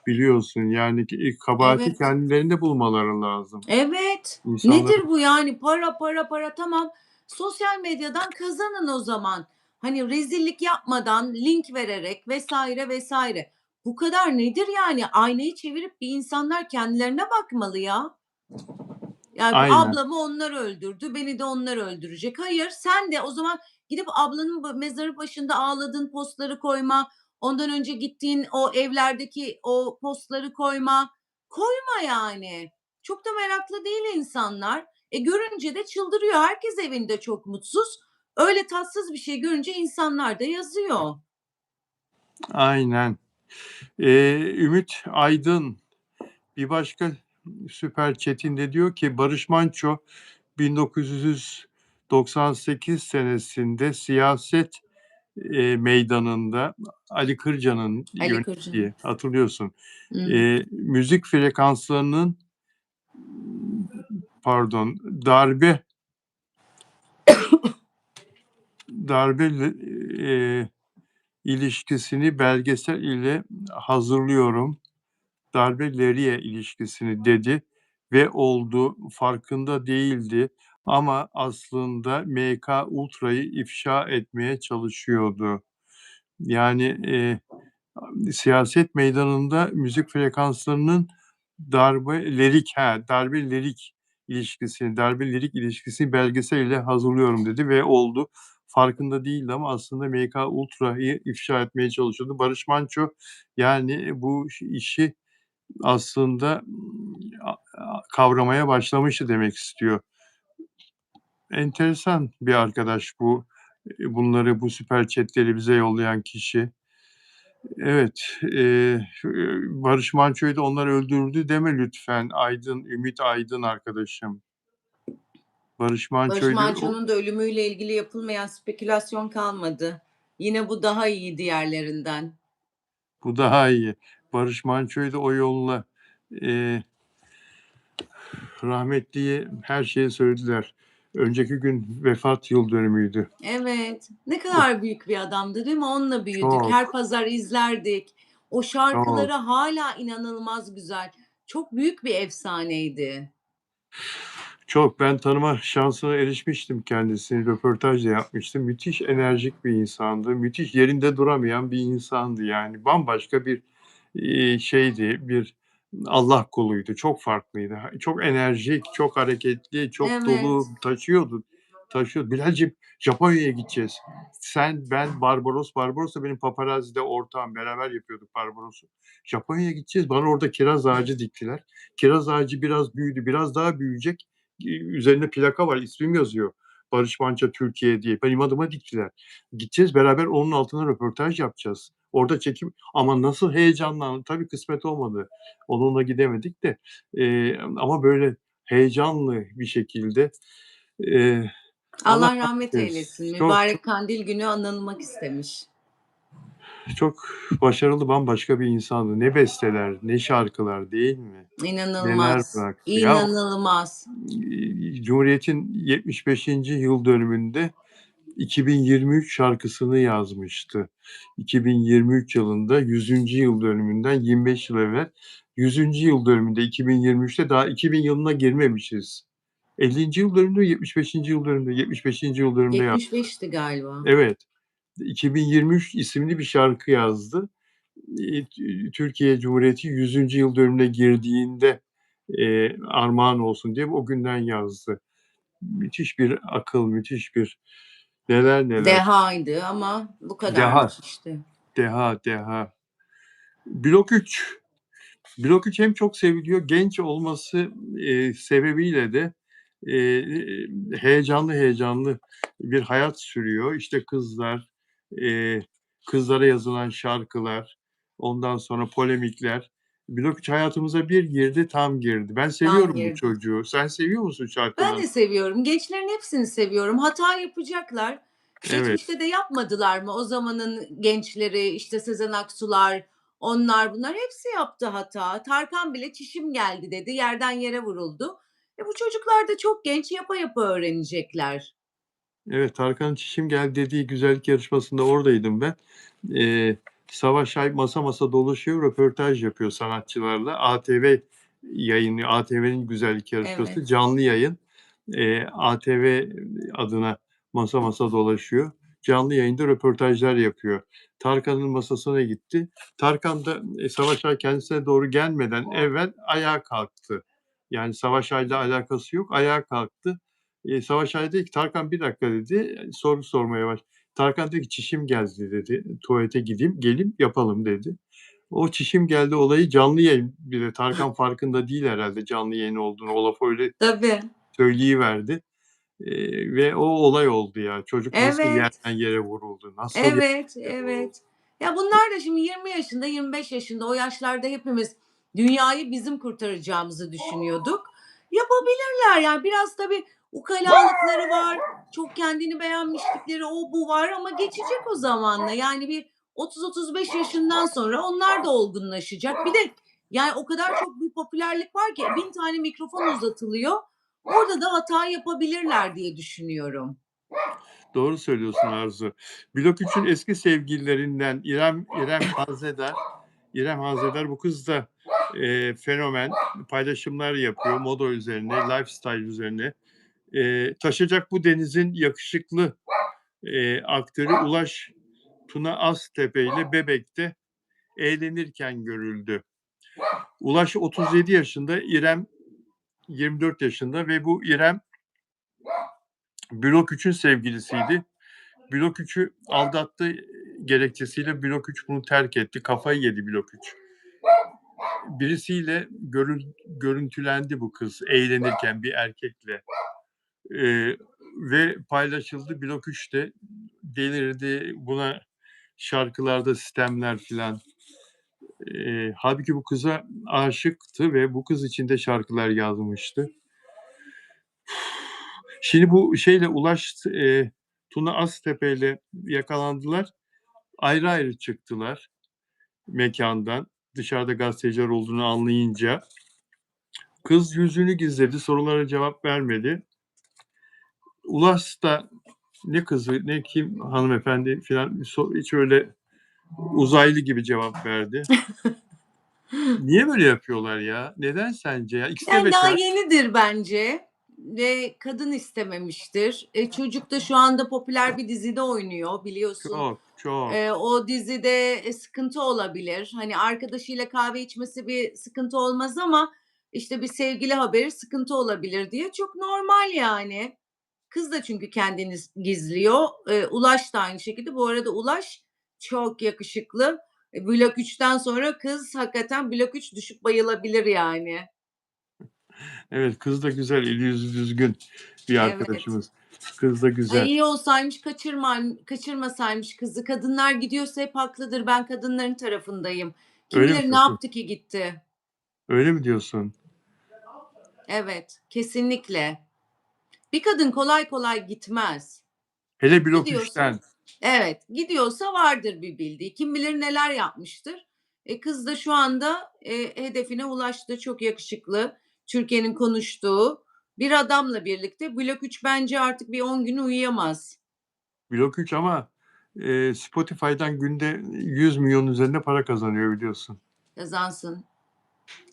Biliyorsun yani kabahati Evet. kendilerinde bulmaları lazım. Evet. İnsanlar Nedir bu yani? Para, para, para. Tamam. Sosyal medyadan kazanın o zaman. Hani rezillik yapmadan link vererek vesaire vesaire. Bu kadar nedir yani? Aynayı çevirip bir insanlar kendilerine bakmalı ya. Yani aynen, ablamı onlar öldürdü, beni de onlar öldürecek. Hayır, sen de o zaman gidip ablanın mezarı başında ağladığın postları koyma. Ondan önce gittiğin o evlerdeki o postları koyma. Koyma yani. Çok da meraklı değil insanlar. Görünce de çıldırıyor. Herkes evinde çok mutsuz. Öyle tatsız bir şey görünce insanlar da yazıyor. aynen. Ümit Aydın bir başka süper chat'inde diyor ki Barış Manço 1998 senesinde siyaset meydanında Ali Kırca'nın Ali Kırca'nın. yönettiği, hatırlıyorsun. Hı. Müzik frekanslarının, pardon, darbe ilişkisini belgesel ile hazırlıyorum. Darbe-Leriye ilişkisini dedi ve oldu. Farkında değildi ama aslında MK Ultra'yı ifşa etmeye çalışıyordu. Yani, siyaset meydanında müzik frekanslarının darbe-lirik ilişkisini belgesel ile hazırlıyorum dedi ve oldu. Farkında değildi ama aslında MK Ultra'yı ifşa etmeye çalışıyordu. Barış Manço, yani bu işi aslında, kavramaya başlamıştı demek istiyor. Enteresan bir arkadaş bu. Bunları, bu süper chat'leri bize yollayan kişi. Evet, Barış Manço'yu da onlar öldürdü deme lütfen Aydın, Ümit Aydın arkadaşım. Barış Barış Manço'yu da Manço'nun da ölümüyle ilgili yapılmayan spekülasyon kalmadı. Yine bu daha iyi diğerlerinden. bu daha iyi. Barış Manço'yu da o yolla. Eee, rahmetliye her şeyi söylediler. Önceki gün vefat yıl dönümüydü. Evet. Ne kadar büyük bir adamdı değil mi? Onunla büyüdük. Her Çok, pazar izlerdik. O şarkıları çok. hala inanılmaz güzel. Çok büyük bir efsaneydi. Çok. Ben tanıma şansına erişmiştim kendisini. Röportaj da yapmıştım. Müthiş enerjik bir insandı. Müthiş yerinde duramayan bir insandı yani. Bambaşka bir, şeydi, bir Allah kuluydu. Çok farklıydı. Çok enerjik, çok hareketli, çok dolu, Evet. taşıyordu. "Bilal'cim, Japonya'ya gideceğiz. Sen, ben, Barbaros." Barbaros da benim Paparazzi'de ortağım. Beraber yapıyorduk Barbaros'u. "Japonya'ya gideceğiz." Bana orada kiraz ağacı diktiler. Kiraz ağacı biraz büyüdü. Biraz daha büyüyecek. Üzerinde plaka var, ismim yazıyor. Barış Manço Türkiye diye. Benim adıma diktiler. Gideceğiz beraber onun altına röportaj yapacağız. Orada çekim ama nasıl heyecanlandım. Tabii kısmet olmadı. Onunla gidemedik de. Ama böyle heyecanlı bir şekilde, Allah Allah rahmet rahmet eylesin. eylesin. Çok, çok, Mübarek Kandil günü anılmak istemiş. çok başarılı, bambaşka bir insandı. Ne besteler, ne şarkılar değil mi? Neler İnanılmaz. bıraktı. Ya, İnanılmaz. Cumhuriyet'in 75. yıl dönümünde 2023 şarkısını yazmıştı. 2023 yılında 100. yıl dönümünden 25 yıl evvel 100. yıl dönümünde 2023'te daha 2000 yılına girmemişiz. 50. yıl dönümünde, 75. yıl dönümünde, 75. yıl dönümünde 75'ti galiba. Evet. 2023 isimli bir şarkı yazdı. Türkiye Cumhuriyeti 100. yıl dönümüne girdiğinde, armağan olsun diye o günden yazdı. Müthiş bir akıl, müthiş bir neler neler. Dehaydı ama bu Deha, kadarmış işte. deha. Blok 3. Blok 3 hem çok seviliyor, genç olması, sebebiyle de, heyecanlı bir hayat sürüyor. İşte kızlar, eee, kızlara yazılan şarkılar, ondan sonra polemikler. Blok 3 hayatımıza bir girdi, tam girdi. Ben Tam seviyorum bu girdi. çocuğu. Sen seviyor musun Ben şarkılarını? de seviyorum. Gençlerin hepsini seviyorum. Hata yapacaklar. Evet. Geçmişte de yapmadılar mı? O zamanın gençleri, işte Sezen Aksu'lar, onlar bunlar hepsi yaptı hata. Tarkan bile çişim geldi dedi. Yerden yere vuruldu. Bu çocuklar da çok genç yapa yapa öğrenecekler. Evet, Tarkan'ın "Çişim Geldi" dediği güzellik yarışmasında oradaydım ben. Savaş Ay masa masa dolaşıyor, röportaj yapıyor sanatçılarla. ATV yayınlıyor. ATV'nin güzellik yarışması, Evet. canlı yayın. ATV adına masa masa dolaşıyor. Canlı yayında röportajlar yapıyor. Tarkan'ın masasına gitti. Tarkan da Savaş Ay kendisine doğru gelmeden evvel ayağa kalktı. Yani Savaş Ay'la alakası yok. Ayağa kalktı. Savaş Ay dedi ki, "Tarkan bir dakika." dedi. Soru sormaya Tarkan dedi ki, "Çişim geldi." dedi. "Tuvalete geleyim yapalım." dedi. O "çişim geldi" olayı canlı yayın. Bir de Tarkan farkında değil herhâlde canlı yayın olduğunu. O lafı öyle Tabii. söyleyiverdi, ve o olay oldu ya. Çocuk nasıl Evet. yerden yere vuruldu, nasıl yerden Evet, yere vuruldu. evet. Ya, bunlar da şimdi 20 yaşında, 25 yaşında o yaşlarda hepimiz dünyayı bizim kurtaracağımızı düşünüyorduk. Yapabilirler yani biraz tabii ukalalıkları var, çok kendini beğenmişlikleri, o bu var ama geçecek o zamanla. Yani bir 30-35 yaşından sonra onlar da olgunlaşacak. Bir de yani o kadar çok bir popülerlik var ki 1000 tane mikrofon uzatılıyor. Orada da hata yapabilirler diye düşünüyorum. Doğru söylüyorsun Arzu. Blok 3'ün eski sevgililerinden İrem Hanzeder bu kız da, fenomen. Paylaşımlar yapıyor moda üzerine, lifestyle üzerine. Taşacak bu denizin yakışıklı, aktörü Ulaş Tuna Aztepe ile Bebek'te eğlenirken görüldü. Ulaş 37 yaşında, İrem 24 yaşında ve bu İrem Blok 3'ün sevgilisiydi. Blok 3'ü aldattığı gerekçesiyle Blok 3 bunu terk etti. Kafayı yedi Blok 3. Birisiyle görüntülendi bu kız eğlenirken bir erkekle. Ve paylaşıldı. Blok 3 de delirdi. Buna şarkılarda sistemler filan. Hâlbuki bu kıza aşıktı ve bu kız için de şarkılar yazmıştı. Şimdi bu şeyle Tuna Aztepe'yle yakalandılar. Ayrı ayrı çıktılar mekândan. Dışarıda gazeteciler olduğunu anlayınca. Kız yüzünü gizledi, sorulara cevap vermedi. Ulaş da ne kızı, ne kim hanımefendi filan hiç öyle uzaylı gibi cevap verdi. Niye böyle yapıyorlar ya? Neden sence ya? İkisi de Yani daha bekâr. yenidir bence. ve kadın istememiştir. Çocuk da şu anda popüler bir dizide oynuyor biliyorsun. Çok, çok. O dizide, sıkıntı olabilir. Hani, arkadaşıyla kahve içmesi bir sıkıntı olmaz ama, işte, bir sevgili haberi sıkıntı olabilir diye. Çok normal yani. Kız da çünkü kendini gizliyor. Ulaş da aynı şekilde. Bu arada Ulaş çok yakışıklı. Blok 3'ten sonra kız hakikaten Blok 3 düşüp bayılabilir yani. Evet, kız da güzel, eli yüzü düzgün bir Evet. arkadaşımız. Kız da Ay, güzel. iyi olsaymış kaçırmasaymış kızı. Kadınlar gidiyorsa hep haklıdır. Ben kadınların tarafındayım. Kim Öyle mi bilir ne diyorsun? yaptı ki gitti? Öyle mi diyorsun? Evet, kesinlikle. Bir kadın kolay kolay gitmez. Hele Blok Gidiyorsa 3'ten. evet, gidiyorsa vardır bir bildiği. Kim bilir neler yapmıştır. Kız da şu anda, hedefine ulaştı. Çok yakışıklı, Türkiye'nin konuştuğu bir adamla birlikte. Blok 3 bence artık bir 10 gün uyuyamaz. Blok 3 ama, Spotify'dan günde 100 milyon üzerinde para kazanıyor biliyorsun. Kazansın.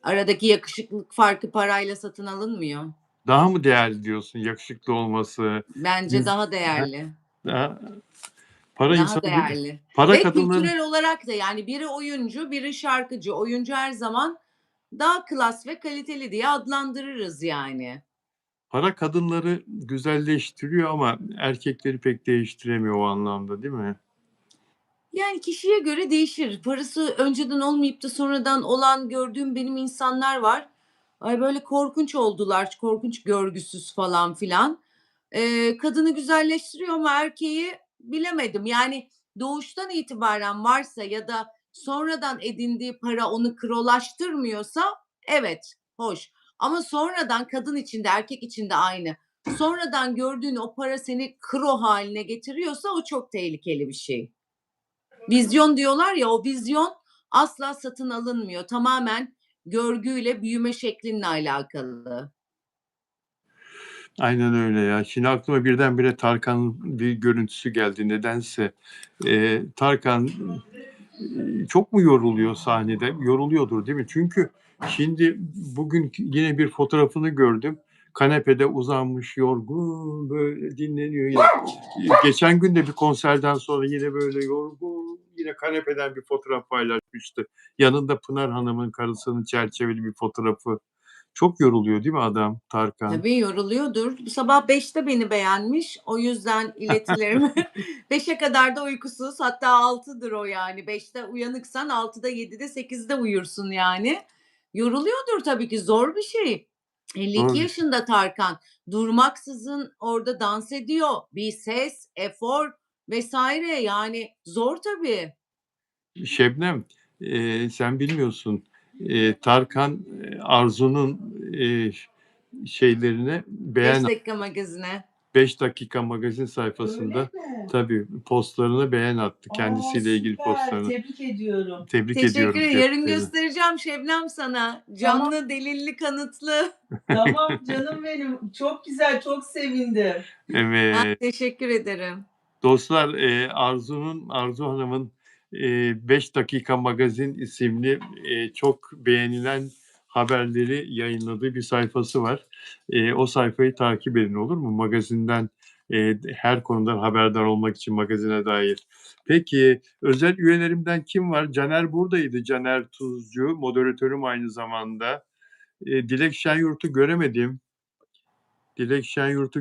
Aradaki yakışıklılık farkı parayla satın alınmıyor. Daha mı değerli diyorsun yakışıklı olması? Bence Biz daha değerli. daha para Daha insanı değerli para ve kadınların kültürel olarak da yani biri oyuncu, biri şarkıcı. Oyuncu her zaman daha klas ve kaliteli diye adlandırırız yani. para kadınları güzelleştiriyor ama erkekleri pek değiştiremiyor o anlamda, değil mi? Yani kişiye göre değişir. Parası önceden olmayıp da sonradan olan gördüğüm benim insanlar var. Ay, böyle korkunç oldular, korkunç görgüsüz falan filan. Kadını güzelleştiriyor ama erkeği bilemedim. Yani doğuştan itibaren varsa ya da sonradan edindiği para onu krolaştırmıyorsa evet, hoş. Ama sonradan kadın için de erkek için de aynı. Sonradan gördüğün o para seni kro haline getiriyorsa o çok tehlikeli bir şey. Vizyon diyorlar ya, o vizyon asla satın alınmıyor. Tamamen görgüyle, büyüme şeklinle alakalı. Aynen öyle ya. Şimdi aklıma birdenbire Tarkan'ın bir görüntüsü geldi nedense. Tarkan, çok mu yoruluyor sahnede? Yoruluyordur değil mi? Çünkü şimdi bugün yine bir fotoğrafını gördüm. Kanepede uzanmış, yorgun, böyle dinleniyor. Ya, geçen gün de bir konserden sonra yine böyle yorgun, yine kanepeden bir fotoğraf paylaşmıştı. Yanında Pınar Hanım'ın, karısının çerçeveli bir fotoğrafı. Çok yoruluyor değil mi adam, Tarkan? Tabii yoruluyordur. Bu sabah 5'te beni beğenmiş. O yüzden iletilerimi 5'e kadar da uykusuz. Hatta 6'dır o yani. 5'te uyanıksan 6'da, 7'de, 8'de uyursun yani. Yoruluyordur tabii ki. Zor bir şey. 52 Zor bir şey. yaşında Tarkan. Durmaksızın orada dans ediyor. Bir ses, efor vesaire yani zor tabii. Şebnem, sen bilmiyorsun. Tarkan, Arzu'nun, şeylerine 5 beğen dakika magazine. 5 dakika magazin sayfasında Öyle mi? tabii postlarına beğen attı. A, Kendisiyle ilgili süper. postlarına. Tebrik ediyorum. Tebrik Teşekkür ediyorum, ederim. tebrik Yarın ederim. göstereceğim Şebnem sana. Tamam, Canlı, delilli, kanıtlı. tamam canım benim. Çok güzel, çok sevindim. Ben Evet. teşekkür ederim. Dostlar, Arzu Hanım'ın 5 Dakika Magazin isimli çok beğenilen haberleri yayınladığı bir sayfası var. O sayfayı takip edin, olur mu? Magazinden, her konudan haberdar olmak için magazine dair. Peki, özel üyelerimden kim var? Caner buradaydı. Caner Tuzcu, moderatörüm aynı zamanda. Dilek Şenyurt'u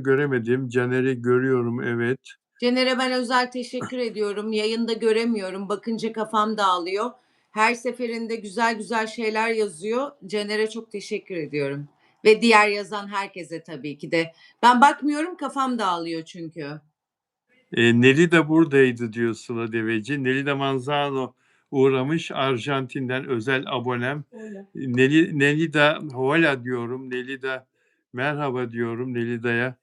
göremedim. Caner'i görüyorum, evet. Cener'e ben özel teşekkür ediyorum. Yayında göremiyorum. Bakınca kafam dağılıyor. Her seferinde güzel güzel şeyler yazıyor. Cener'e çok teşekkür ediyorum. Ve diğer yazan herkese tabii ki de. Ben bakmıyorum kafam dağılıyor çünkü. Neli de buradaydı diyor Sıla Deveci. Neli de Manzano uğramış Arjantin'den özel abonem. Öyle. Nelida hola diyorum. Nelida merhaba diyorum Nelida'ya.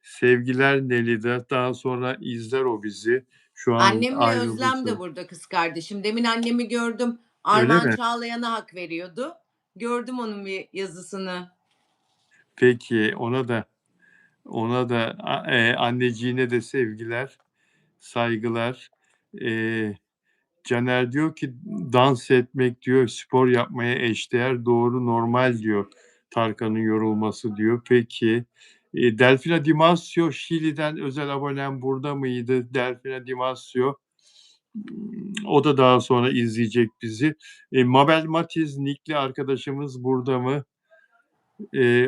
Sevgiler Nelida. Daha sonra izler o bizi. Şu an Annemle Özlem de ayrıldısı. burada kız kardeşim. Demin annemi gördüm. Öyle Armağan mi? Çağlayan'a hak veriyordu. Gördüm onun bir yazısını. Peki ona da anneciğine de sevgiler, saygılar. Caner diyor ki dans etmek diyor spor yapmaya eşdeğer doğru normal diyor Tarkan'ın yorulması diyor. Peki Delfina Di Masio, Şili'den özel abonem burada mıydı? Delfina Di Masio. O da daha sonra izleyecek bizi. Mabel Matiz, Nikli arkadaşımız burada mı?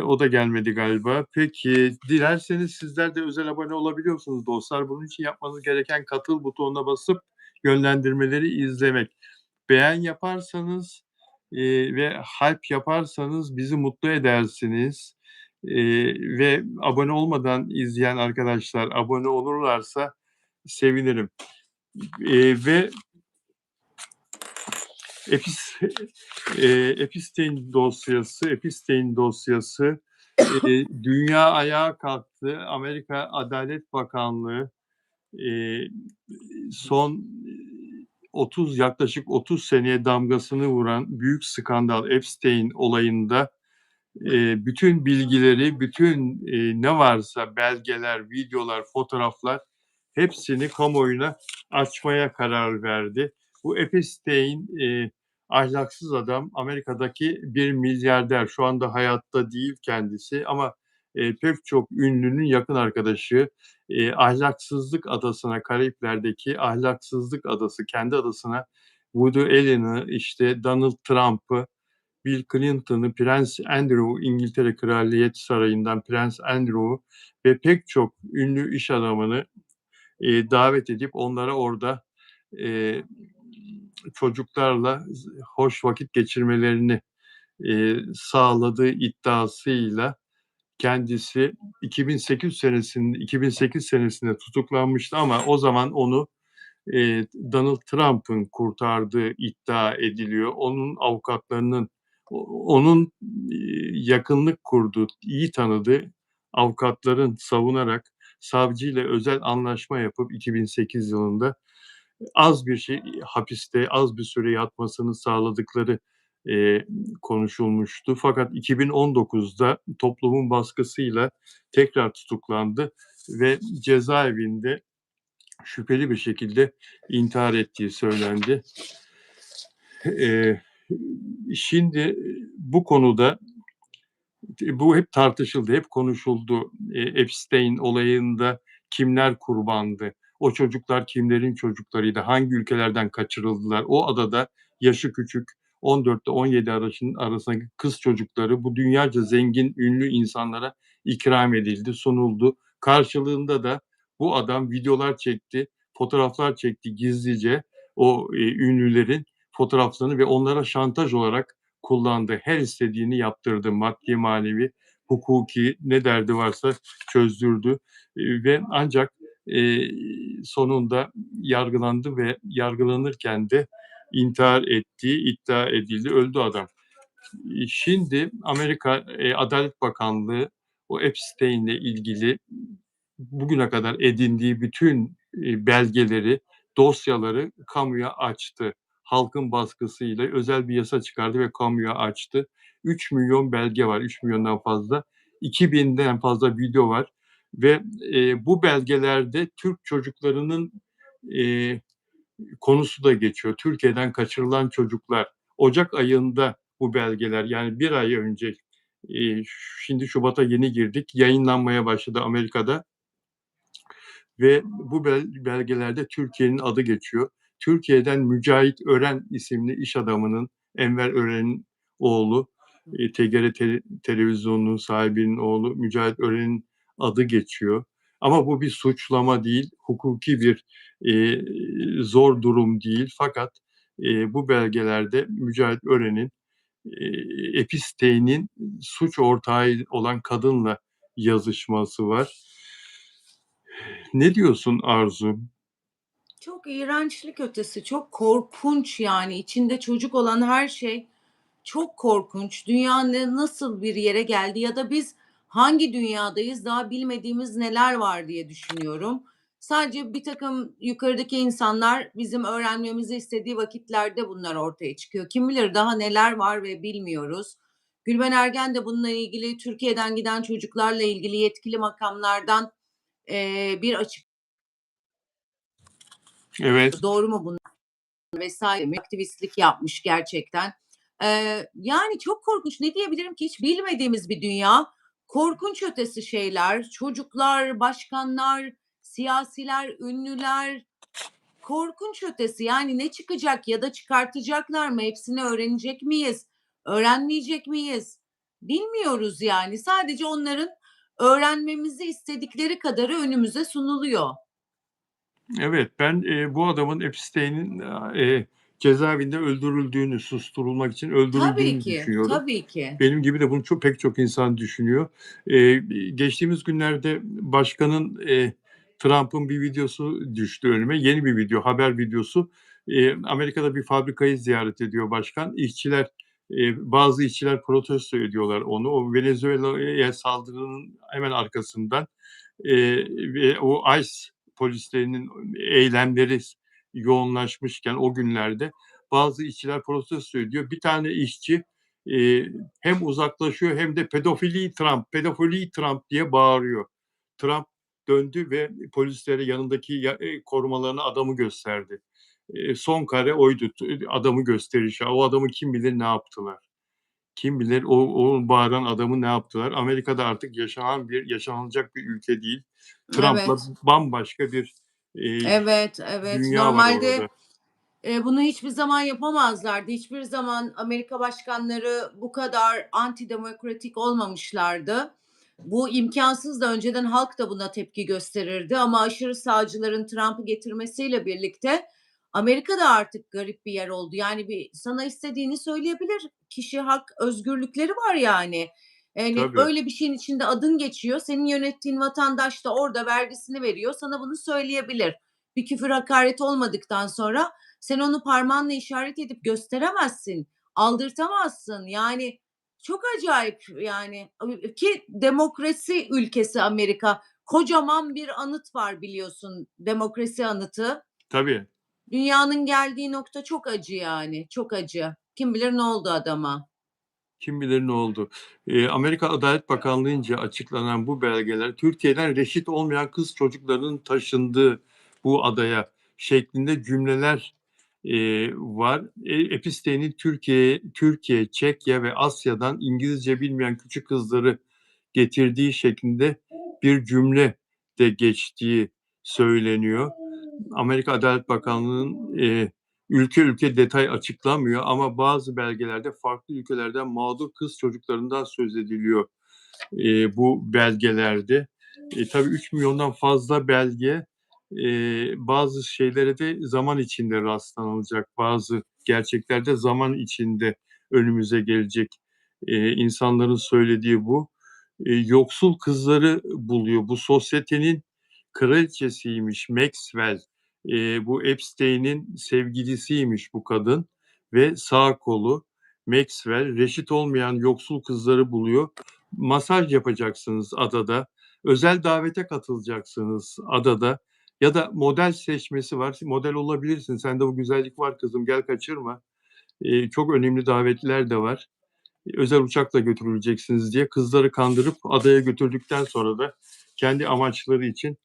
O da gelmedi galiba. Peki, dilerseniz sizler de özel abone olabiliyorsunuz dostlar. Bunun için yapmanız gereken katıl butonuna basıp yönlendirmeleri izlemek. Beğen yaparsanız ve hype yaparsanız bizi mutlu edersiniz. Ve abone olmadan izleyen arkadaşlar abone olurlarsa sevinirim. Ve Epstein dosyası dünya ayağa kalktı. Amerika Adalet Bakanlığı son yaklaşık 30 seneye damgasını vuran büyük skandal Epstein olayında bütün bilgileri, bütün ne varsa belgeler, videolar, fotoğraflar hepsini kamuoyuna açmaya karar verdi. Bu Epstein ahlaksız adam, Amerika'daki bir milyarder. Şu anda hayatta değil kendisi ama pek çok ünlünün yakın arkadaşı. Ahlaksızlık adasına, Karayipler'deki ahlaksızlık adası, kendi adasına Woody Allen'ı, işte Donald Trump'ı, Bill Clinton'ı, Prens Andrew, İngiltere Kraliyet Sarayı'ndan Prens Andrew'u ve pek çok ünlü iş adamını davet edip onlara orada çocuklarla hoş vakit geçirmelerini sağladığı iddiasıyla kendisi 2008 senesinde tutuklanmıştı ama o zaman onu Donald Trump'ın kurtardığı iddia ediliyor. Onun avukatlarının, onun yakınlık kurduğu, iyi tanıdığı avukatların savunarak savcıyla özel anlaşma yapıp 2008 yılında az bir hapiste az bir süre yatmasını sağladıkları konuşulmuştu. Fakat 2019'da toplumun baskısıyla tekrar tutuklandı ve cezaevinde şüpheli bir şekilde intihar ettiği söylendi. Şimdi bu konuda bu hep tartışıldı, hep konuşuldu. Epstein olayında kimler kurbandı? O çocuklar kimlerin çocuklarıydı? Hangi ülkelerden kaçırıldılar? O adada yaşı küçük 14 ile 17 arasındaki kız çocukları bu dünyaca zengin, ünlü insanlara ikram edildi, sunuldu. Karşılığında da bu adam videolar çekti, fotoğraflar çekti gizlice o ünlülerin fotoğraflarını ve onlara şantaj olarak kullandı. Her istediğini yaptırdı. Maddi, manevi, hukuki ne derdi varsa çözdürdü. Ve ancak sonunda yargılandı ve yargılanırken de intihar ettiği iddia edildi. Öldü adam. Şimdi Amerika Adalet Bakanlığı o Epstein'le ilgili bugüne kadar edindiği bütün belgeleri, dosyaları kamuya açtı. Halkın baskısıyla özel bir yasa çıkardı ve kamuya açtı. 3 milyon belge var, 3 milyondan fazla. 2000'den fazla video var ve bu belgelerde Türk çocuklarının konusu da geçiyor. Türkiye'den kaçırılan çocuklar. Ocak ayında bu belgeler, yani bir ay önce, şimdi Şubat'a yeni girdik, yayınlanmaya başladı Amerika'da. Ve bu belgelerde Türkiye'nin adı geçiyor. Türkiye'den Mücahit Ören isimli iş adamının, Enver Ören'in oğlu, TGR televizyonunun sahibinin oğlu Mücahit Ören'in adı geçiyor. Ama bu bir suçlama değil, hukuki bir zor durum değil. Fakat bu belgelerde Mücahit Ören'in Epstein'in suç ortağı olan kadınla yazışması var. Ne diyorsun Arzu? Çok iğrençlik ötesi, çok korkunç yani. İçinde çocuk olan her şey çok korkunç. Dünya nasıl bir yere geldi ya da biz hangi dünyadayız, daha bilmediğimiz neler var diye düşünüyorum. Sadece bir takım yukarıdaki insanlar bizim öğrenmemizi istediği vakitlerde bunlar ortaya çıkıyor. Kim bilir daha neler var ve bilmiyoruz. Gülben Ergen de bununla ilgili Türkiye'den giden çocuklarla ilgili yetkili makamlardan bir açık Evet. doğru mu bunlar vesaire aktivistlik yapmış gerçekten. Yani çok korkunç. Ne diyebilirim ki, hiç bilmediğimiz bir dünya. korkunç ötesi şeyler, çocuklar, başkanlar, siyasiler, ünlüler, korkunç ötesi. Yani ne çıkacak ya da çıkartacaklar mı? Hepsini öğrenecek miyiz? Öğrenmeyecek miyiz? Bilmiyoruz yani. Sadece onların öğrenmemizi istedikleri kadarı önümüze sunuluyor. Evet, ben, bu adamın Epstein'in, cezaevinde öldürüldüğünü, susturulmak için Tabii öldürüldüğünü ki, düşünüyorum. tabii ki. Benim gibi de bunu pek çok insan düşünüyor. Geçtiğimiz günlerde başkanın, Trump'ın bir videosu düştü önüme. Yeni bir video, haber videosu. Amerika'da bir fabrikayı ziyaret ediyor başkan. Bazı işçiler protesto ediyorlar onu. O Venezuela'ya saldırının hemen arkasından, ve o ICE polislerinin eylemleri yoğunlaşmışken o günlerde bazı işçiler protesto ediyor. Bir tane işçi, hem uzaklaşıyor hem de pedofili Trump diye bağırıyor. Trump döndü ve polislere yanındaki korumalarına adamı gösterdi. Son kare oydu, adamı gösterişi. O adamı kim bilir ne yaptılar. Kim bilir o bağıran adamı ne yaptılar. Amerika'da artık yaşanılacak bir ülke değil. Trump'la Evet, bambaşka bir, eee, evet, evet. dünya var Normalde orada. Bunu hiçbir zaman yapamazlardı. Hiçbir zaman Amerika başkanları bu kadar antidemokratik olmamışlardı. Bu imkansız da önceden halk da buna tepki gösterirdi ama aşırı sağcıların Trump'ı getirmesiyle birlikte Amerika da artık garip bir yer oldu. Yani bir sana istediğini söyleyebilir. Kişi hak, özgürlükleri var yani. Yani Tabii, öyle bir şeyin içinde adın geçiyor. Senin yönettiğin vatandaş da orada vergisini veriyor. Sana bunu söyleyebilir. Bir küfür hakaret olmadıktan sonra sen onu parmağınla işaret edip gösteremezsin, aldırtamazsın. Yani çok acayip yani ki demokrasi ülkesi Amerika. Kocaman bir anıt var biliyorsun, demokrasi anıtı. tabii. Dünyanın geldiği nokta çok acı yani, çok acı. Kim bilir ne oldu adama. Kim bilir ne oldu. Amerika Adalet Bakanlığı'nca açıklanan bu belgeler Türkiye'den reşit olmayan kız çocuklarının taşındığı bu adaya şeklinde cümleler, var. Epstein'in Türkiye, Çekya ve Asya'dan İngilizce bilmeyen küçük kızları getirdiği şeklinde bir cümle de geçtiği söyleniyor. Amerika Adalet Bakanlığı'nın, ülke ülke detay açıklamıyor ama bazı belgelerde farklı ülkelerden mağdur kız çocuklarından söz ediliyor, bu belgelerde. Tabii 3 milyondan fazla belge, bazı şeylere de zaman içinde rastlanılacak, bazı gerçekler de zaman içinde önümüze gelecek. İnsanların söylediği bu. Yoksul kızları buluyor. Bu sosyetenin kraliçesiymiş Maxwell. Bu Epstein'in sevgilisiymiş bu kadın ve sağ kolu Maxwell reşit olmayan yoksul kızları buluyor. Masaj yapacaksınız adada. Özel davete katılacaksınız adada ya da model seçmesi var. Model olabilirsin. Sende bu güzellik var kızım gel kaçırma. Çok önemli davetliler de var. Özel uçakla götürüleceksiniz diye kızları kandırıp adaya götürdükten sonra da kendi amaçları için,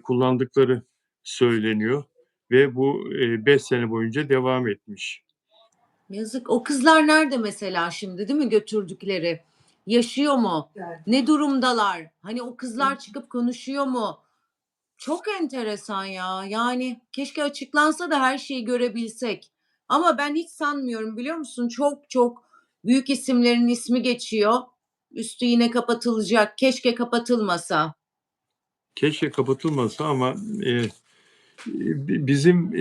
kullandıkları söyleniyor ve bu, 5 sene boyunca devam etmiş. Yazık. O kızlar nerede mesela şimdi, değil mi götürdükleri? Yaşıyor mu? Ne durumdalar? Hani o kızlar çıkıp konuşuyor mu? Çok enteresan ya. Yani keşke açıklansa da her şeyi görebilsek. Ama ben hiç sanmıyorum biliyor musun? Çok çok büyük isimlerin ismi geçiyor. Üstü yine kapatılacak. Keşke kapatılmasa. Keşke kapatılmasa ama, bizim,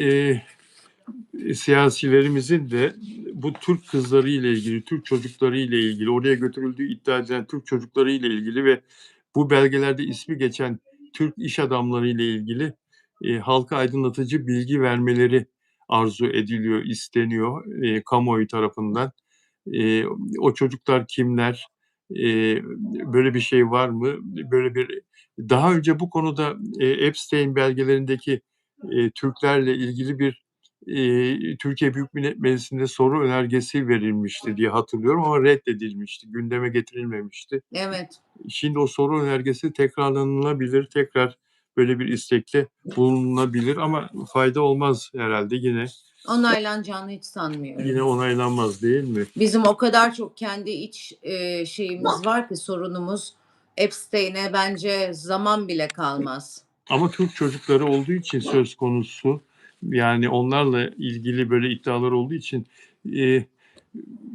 siyasilerimizin de bu Türk kızları ile ilgili, Türk çocukları ile ilgili, oraya götürüldüğü iddia edilen Türk çocukları ile ilgili ve bu belgelerde ismi geçen Türk iş adamları ile ilgili, halka aydınlatıcı bilgi vermeleri arzu ediliyor, isteniyor, kamuoyu tarafından. Eee, O çocuklar kimler? Böyle bir şey var mı? Böyle bir daha önce bu konuda, Epstein belgelerindeki, Türklerle ilgili bir, Türkiye Büyük Millet Meclisi'nde soru önergesi verilmişti diye hatırlıyorum ama reddedilmişti, gündeme getirilmemişti. Evet. Şimdi o soru önergesi tekrarlanılabilir, tekrar böyle bir istekte bulunulabilir ama fayda olmaz herhâlde yine. Onaylanacağını hiç sanmıyorum. Yine onaylanmaz değil mi? Bizim o kadar çok kendi iç şeyimiz var ki, sorunumuz. Epstein'e bence zaman bile kalmaz. Ama Türk çocukları olduğu için söz konusu, yani onlarla ilgili böyle iddialar olduğu için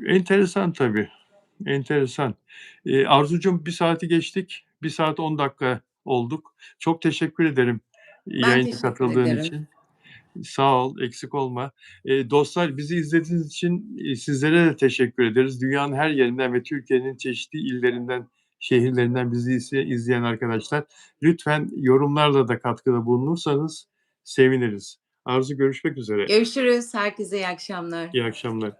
enteresan tabii. Enteresan. Arzucuğum, 1 saati geçtik. 1 saat 10 dakika olduk. Çok teşekkür ederim yayına teşekkür katıldığın ederim. için. Sağ ol, eksik olma. Dostlar, bizi izlediğiniz için sizlere de teşekkür ederiz. Dünyanın her yerinden ve Türkiye'nin çeşitli illerinden, şehirlerinden bizi izleyen arkadaşlar, lütfen yorumlarla da katkıda bulunursanız seviniriz. Arzu, görüşmek üzere. Görüşürüz. Herkese iyi akşamlar. İyi akşamlar.